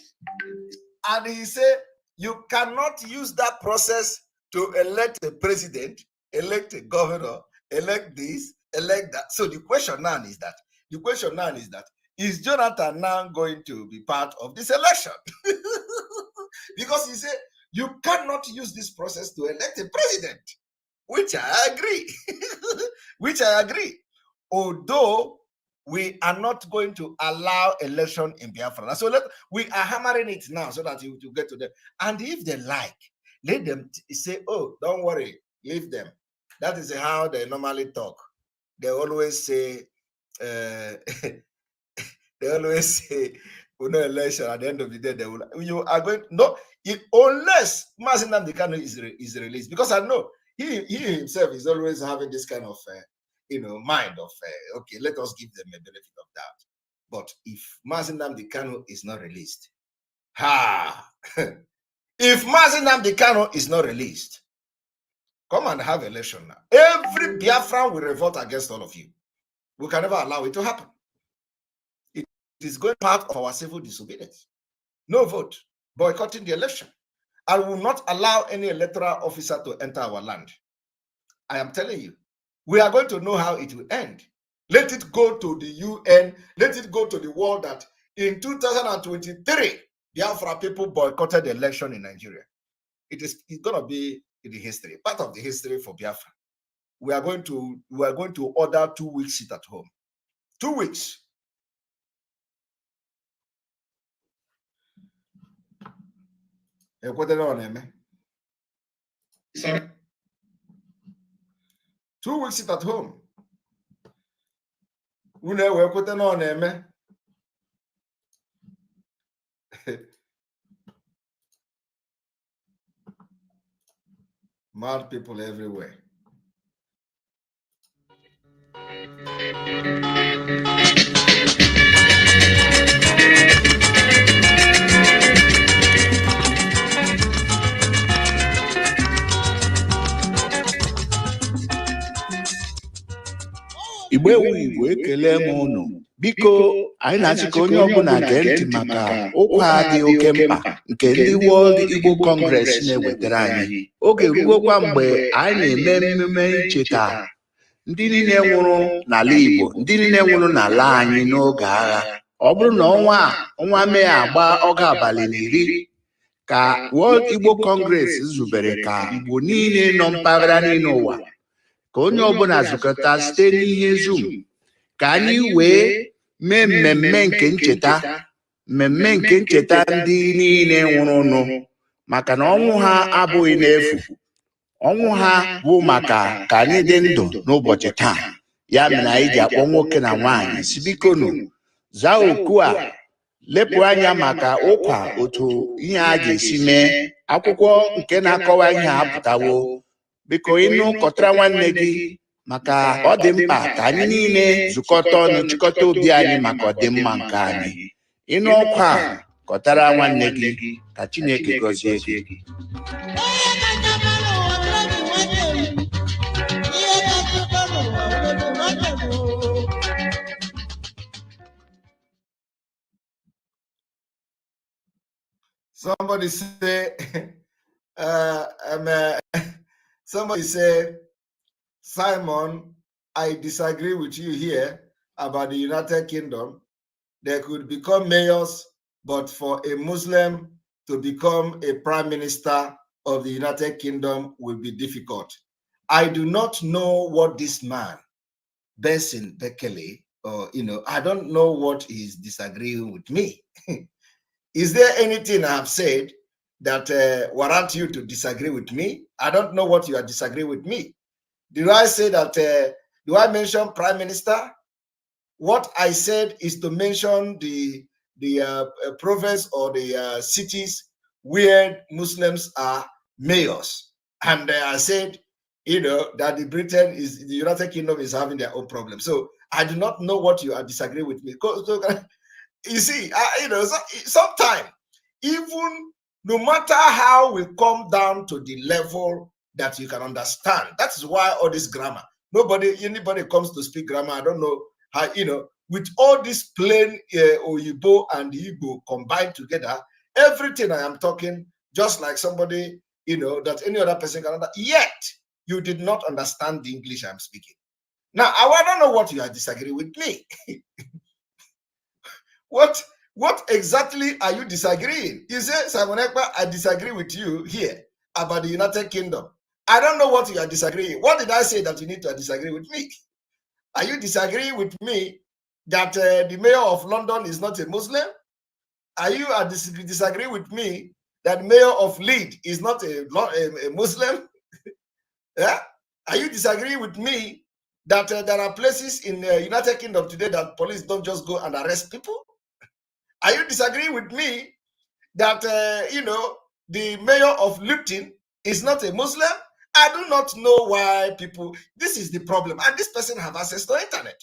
And he said, you cannot use that process to elect a president elect a governor, elect this, elect that. So the question now is that, is Jonathan now going to be part of this election? Because he said, you cannot use this process to elect a president, which I agree. Which I agree. Although we are not going to allow election in Biafra. So we are hammering it now so that you get to them. And if they like, let them say, oh, don't worry, leave them. That is how they normally talk. They always say, election at the end of the day, you are going, no, unless Mazi Nnamdi Kanu is released, because I know he himself is always having this kind of mind of okay, let us give them a benefit of that. But if Mazi Nnamdi Kanu is not released, if Mazi Nnamdi Kanu is not released, come and have election now. Every Biafran will revolt against all of you. We can never allow it to happen. It is going part of our civil disobedience. No vote, boycotting the election. I will not allow any electoral officer to enter our land. I am telling you, we are going to know how it will end. Let it go to the UN, let it go to the world that in 2023, Biafra people boycotted the election in Nigeria. It's going to be in the history, part of the history for Biafra. We are going to order 2 weeks sit at home. 2 weeks. Sorry. 2 weeks sit at home. Mad people everywhere. Igbo Igbo ekele m unu. Biko anyị na-asị ka onye ọbụla gee ntị maka ụkwa dị oke mkpa nke ndị World Igbo Congress na-ewetara anyị. Oge rugokwa mgbe anyị na-eme emume icheta ndị niile nwụrụ n'ala Igbo, ndị niile nwụrụ n'ala anyị n'oge agha. Ọ bụrụ na ọnwa Mee agba ọgụ abalị 10 ka World Igbo Congress zubere ka Igbo niile nọ mpaghara niile ụwa ka onye ọbụla zukọta site n'ihe Zoom ka anyị wee mee mmemme nke ncheta ndị niile nwụrụnụ, maka na ọnwụ ha abụghị n'efu. Ọnwụ ha bụ maka ka anyị dị ndụ n'ụbọchị taa. Ya mere anyị ji akpọ nwoke na nwaanyị si bikonu zaa oku a, lepụ anya maka ụkwa otu ihe a ga-esi mee. Akwụkwọ nke na-akọwa ihe apụtawo. Biko ịnụ kọtara nwanne gị, maka ọ dị mkpa ka anyị niile zukọta ọnụ chịkọta obi anyị maka ọdịmma nke anyị. Ịnụ ọkwa kọtara nwanne gị, ka Chineke gọzie gị. Somebody say, somebody say, Simon, I disagree with you here about the United Kingdom. They could become mayors, but for a Muslim to become a prime minister of the United Kingdom will be difficult. I do not know what this man, Benson Bekele, or, I don't know what he's disagreeing with me. Is there anything I have said that warrant you to disagree with me? I don't know what you are disagreeing with me. Did I say that, do I mention prime minister? What I said is to mention the province or the cities where Muslims are mayors. And I said, that the United Kingdom is having their own problem. So I do not know what you are disagreeing with me. You see, sometimes, even no matter how we come down to the level that you can understand, that is why all this grammar, anybody comes to speak grammar, I don't know how, with all this plain Oyibo and Igbo combined together, everything I am talking, just like somebody, that any other person can understand. Yet, you did not understand the English I'm speaking. Now, I don't know what you are disagreeing with me. What exactly are you disagreeing? You say, Simon Ekpa, I disagree with you here about the United Kingdom. I don't know what you are disagreeing. What did I say that you need to disagree with me? Are you disagreeing with me that the mayor of London is not a Muslim? Are you disagreeing with me that mayor of Leeds is not a Muslim? Yeah? Are you disagreeing with me that there are places in the United Kingdom today that police don't just go and arrest people? Are you disagreeing with me that, the mayor of Lipton is not a Muslim? I do not know why people, this is the problem. And this person have access to internet.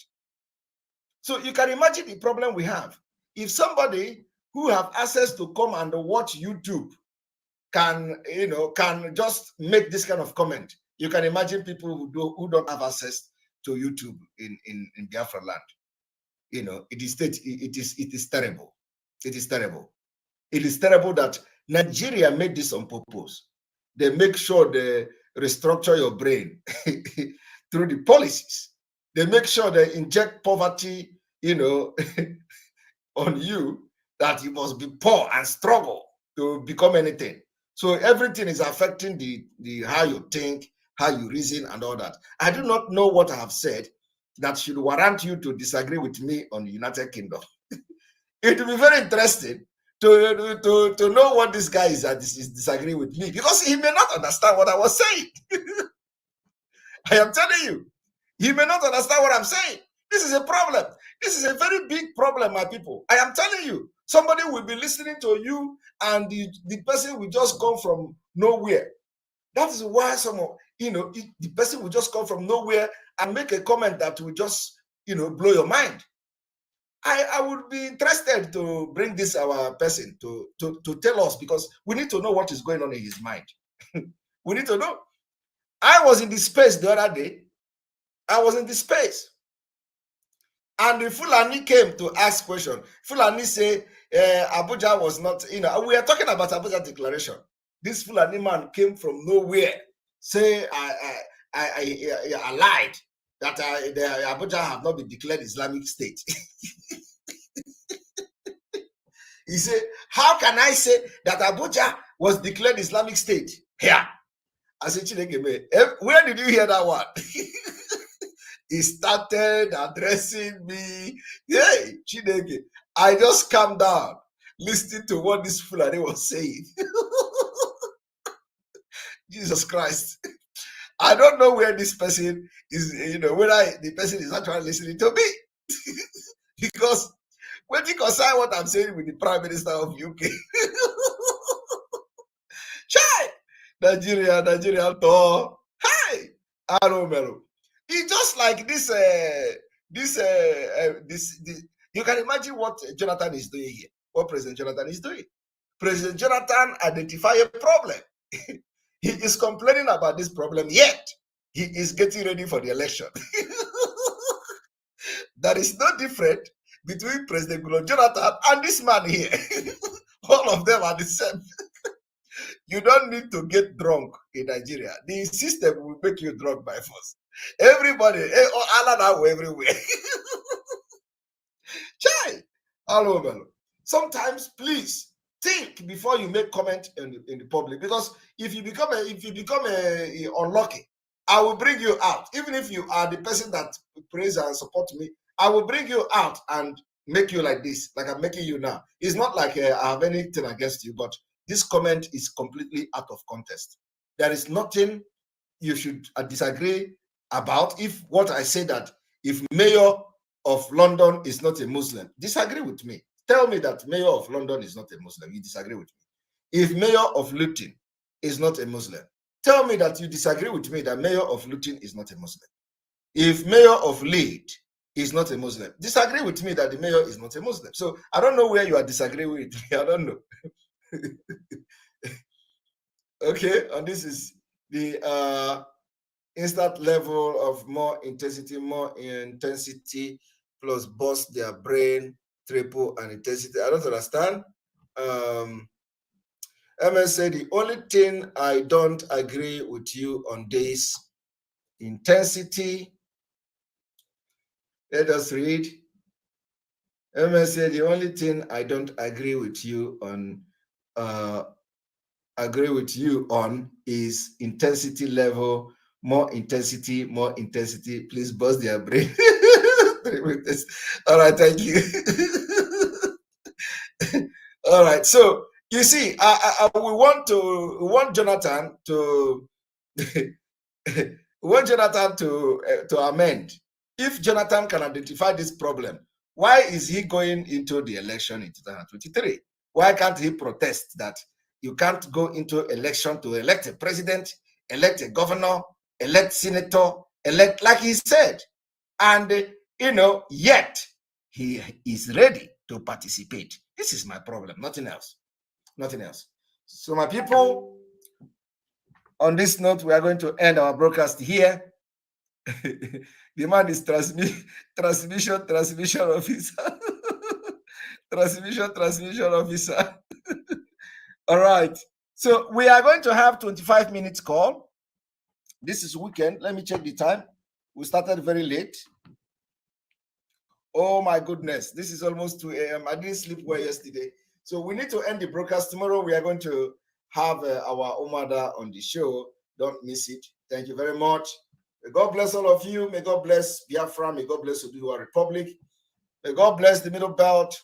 So you can imagine the problem we have. If somebody who have access to come and watch YouTube can just make this kind of comment, you can imagine people who don't have access to YouTube in Biafra land. It is terrible. It is terrible. It is terrible that Nigeria made this on purpose. They make sure they restructure your brain through the policies. They make sure they inject poverty, on you, that you must be poor and struggle to become anything. So everything is affecting the how you think, how you reason, and all that. I do not know what I have said that should warrant you to disagree with me on the United Kingdom. It will be very interesting to know what this guy is disagreeing with me, because he may not understand what I was saying. I am telling you, he may not understand what I'm saying. This is a problem. This is a very big problem, my people. I am telling you, somebody will be listening to you and the person will just come from nowhere. That is why the person will just come from nowhere and make a comment that will just, blow your mind. I would be interested to bring this our person to tell us, because we need to know what is going on in his mind. We need to know. I was in the space the other day. I was in the space. And the Fulani came to ask question. Fulani say Abuja was not, we are talking about Abuja declaration. This Fulani man came from nowhere, say I lied that the Abuja have not been declared Islamic State. He said, how can I say that Abuja was declared Islamic State? Here. I said, Chineke, where did you hear that one? He started addressing me. Hey, Chineke. I just calmed down, listening to what this Fulani was saying. Jesus Christ. I don't know where this person is, whether the person is actually listening to me. Because when you consider what I'm saying with the Prime Minister of UK, Chai, Nigeria, hi, Aromero. It's just like this, you can imagine what Jonathan is doing here, what President Jonathan is doing. President Jonathan identified a problem. He is complaining about this problem, yet he is getting ready for the election. There is no difference between President Jonathan and this man here. All of them are the same. You don't need to get drunk in Nigeria. The system will make you drunk by force. Everybody, Alan, everywhere. Chai, all over. Sometimes, please think before you make comment in the public, because if you become unlucky, I will bring you out. Even if you are the person that praise and support me, I will bring you out and make you like this, like I'm making you now. It's not like I have anything against you, but this comment is completely out of context. There is nothing you should disagree about. If what I say that if mayor of London is not a Muslim, disagree with me. Tell me that mayor of London is not a Muslim. You disagree with me. If mayor of Luton is not a Muslim, tell me that you disagree with me that mayor of Luton is not a Muslim. If mayor of Leeds is not a Muslim, disagree with me that the mayor is not a Muslim. So I don't know where you are disagreeing with me. I don't know. Okay, and this is the instant level of more intensity plus boost their brain triple and intensity. I don't understand. MS said the only thing I don't agree with you on this intensity. Let us read. MS said, the only thing I don't agree with you on is intensity level. More intensity. Please bust their brain. All right, thank you. All right, so you see, we want Jonathan to to amend. If Jonathan can identify this problem, why is he going into the election in 2023? Why can't he protest that you can't go into election to elect a president, elect a governor, elect senator, elect, like he said, and yet he is ready to participate. This is my problem, nothing else. So my people, on this note, we are going to end our broadcast here. The man is transmission officer. transmission officer. All right. So we are going to have 25 minutes call. This is weekend. Let me check the time. We started very late. Oh my goodness. This is almost 2 a.m. I didn't sleep well yesterday. So we need to end the broadcast tomorrow. We are going to have our Omada on the show. Don't miss it. Thank you very much. May God bless all of you. May God bless Biafra. May God bless Oduduwa Republic. May God bless the Middle Belt.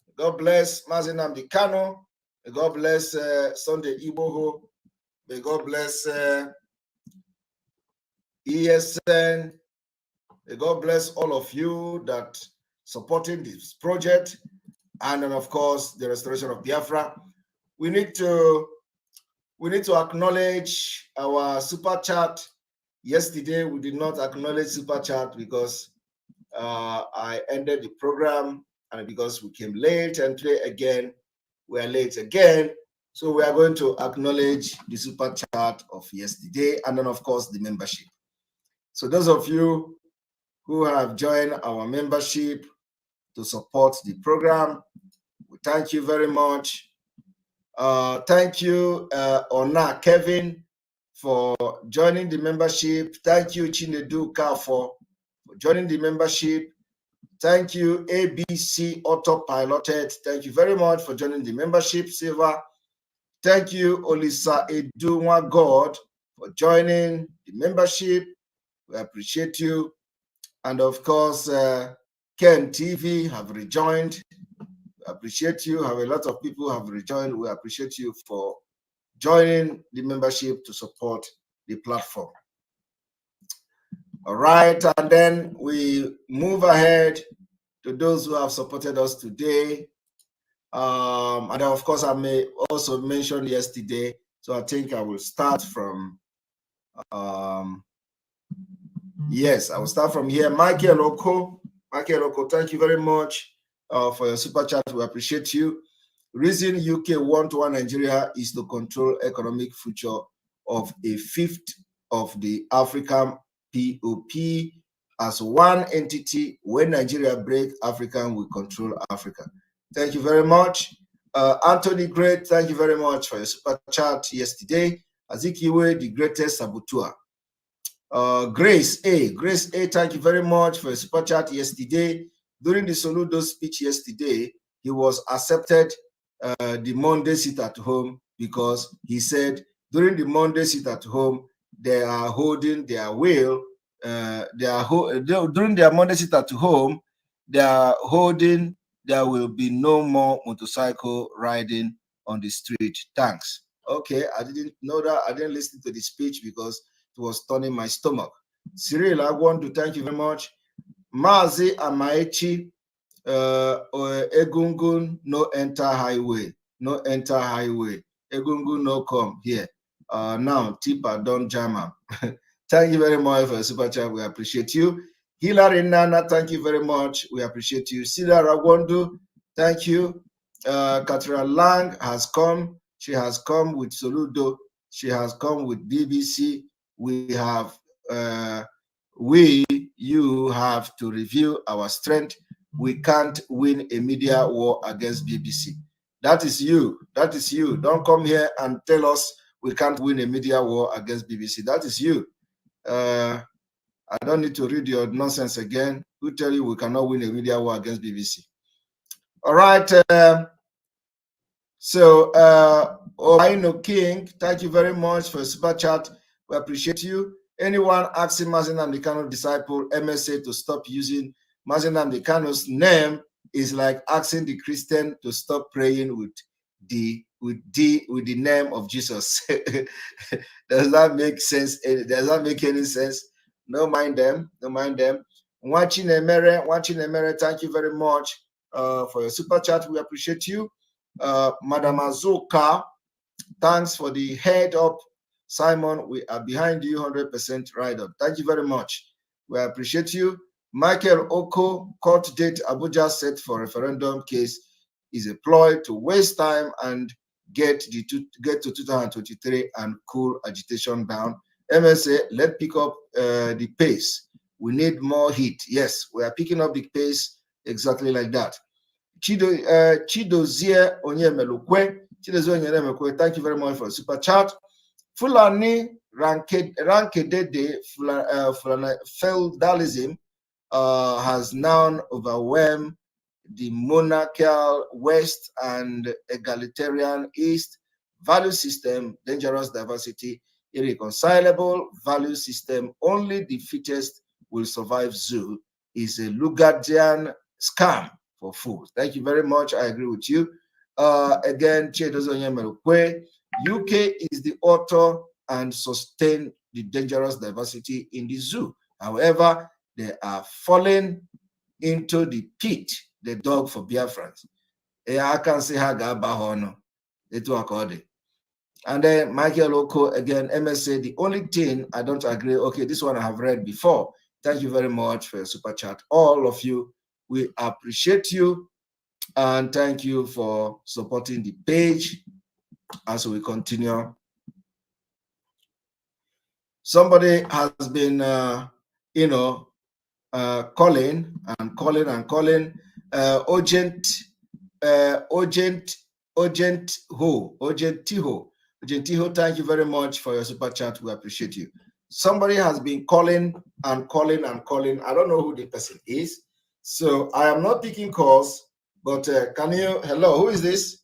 May God bless Mazen Nnamdi Kanu. May God bless Sunday Igboho. May God bless ESN. May God bless all of you that supporting this project. And then, of course, the restoration of Biafra. We need to acknowledge our super chat. Yesterday, we did not acknowledge super chat because I ended the program and because we came late, and today again, we are late again. So we are going to acknowledge the super chat of yesterday and then, of course, the membership. So those of you who have joined our membership to support the program, we thank you very much. Thank you, Ona Kevin, for joining the membership. Thank you, Chinedu Kafo, for joining the membership. Thank you, ABC Autopiloted. Thank you very much for joining the membership, Silva. Thank you, Olisa Edunwa God, for joining the membership. We appreciate you. And of course, Ken TV have rejoined. We appreciate you. Have a lot of people have rejoined. We appreciate you for joining the membership to support the platform. All right, and then we move ahead to those who have supported us today. And of course, I may also mention yesterday, so I think I will start from, yes, I will start from here. Michael Oko, thank you very much for your super chat. We appreciate you. Reason UK want one Nigeria is to control economic future of a fifth of the African POP as one entity. When Nigeria break, African will control Africa. Thank you very much. Anthony Great, thank you very much for your super chat yesterday. Azikiwe, the greatest saboteur. Grace A, thank you very much for your super chat yesterday. During the Soludo speech yesterday, he was accepted the Monday sit at home because he said during the Monday sit at home, they are holding their will. During their Monday sit at home, they are holding. There will be no more motorcycle riding on the street. Thanks. Okay, I didn't know that. I didn't listen to the speech because it was turning my stomach. Cyril, I want to thank you very much. Mazi Amaechi, Egungun no enter highway. Egungun no come here. Now Tipa don't jam up. Thank you very much for super chat. We appreciate you. Hilary Nana, thank you very much. We appreciate you. Sida Ragwandu, thank you. Katrina Lang has come. She has come with Soludo. She has come with BBC. We have, you have to review our strength. We can't win a media war against BBC. That is you. Don't come here and tell us we can't win a media war against BBC. That is you. I don't need to read your nonsense again. Who tell you we cannot win a media war against BBC? All right. Oino King, thank you very much for a super chat. We appreciate you. Anyone asking Mazi Nnamdi Kanu disciple MSA to stop using Mazi Nnamdi Kanu's name is like asking the Christian to stop praying with the name of Jesus. Does that make sense? Does that make any sense? No mind them. No mind them. Watching Emere, thank you very much for your super chat. We appreciate you. Madam Azuka, thanks for the head up. Simon, we are behind you 100% right up. Thank you very much. We appreciate you. Michael Oko, court date Abuja set for referendum case is a ploy to waste time and get to 2023 and cool agitation down. MSA, let's pick up the pace. We need more heat. Yes, we are picking up the pace exactly like that. Chidozie Onyemelukwe. Chidozie Onyemelukwe, thank you very much for the super chat. Fulani Rankedede feudalism has now overwhelmed the monarchical West and egalitarian East. Value system, dangerous diversity, irreconcilable value system. Only the fittest will survive zoo is a Lugardian scam for fools. Thank you very much. I agree with you. Again, UK is the author and sustain the dangerous diversity in the zoo. However, they are falling into the pit, the dog for Biafrans. I can say Hagabahono. And then Michael Oko, again, MSA, the only thing I don't agree, okay, this one I have read before. Thank you very much for your super chat. All of you, we appreciate you. And thank you for supporting the page as we continue. Somebody has been, calling and calling. Ojentiho, thank you very much for your super chat. We appreciate you. Somebody has been calling and calling. I don't know who the person is. So I am not picking calls, but can you, hello, who is this?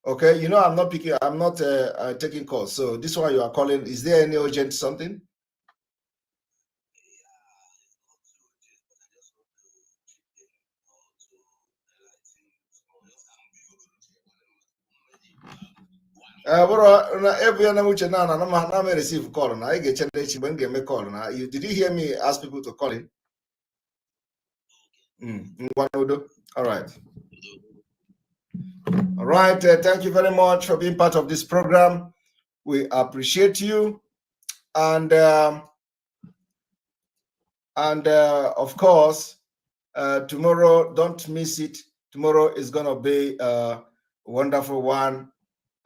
Okay, you know, I'm not taking calls. So this one you are calling, is there any urgent something? Receive call now. I get call now. Did you hear me ask people to call in? All right. All right. Thank you very much for being part of this program. We appreciate you. And of course, tomorrow, don't miss it. Tomorrow is going to be a wonderful one.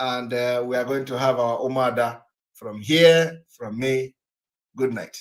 And we are going to have our Omada from here, from me. Good night.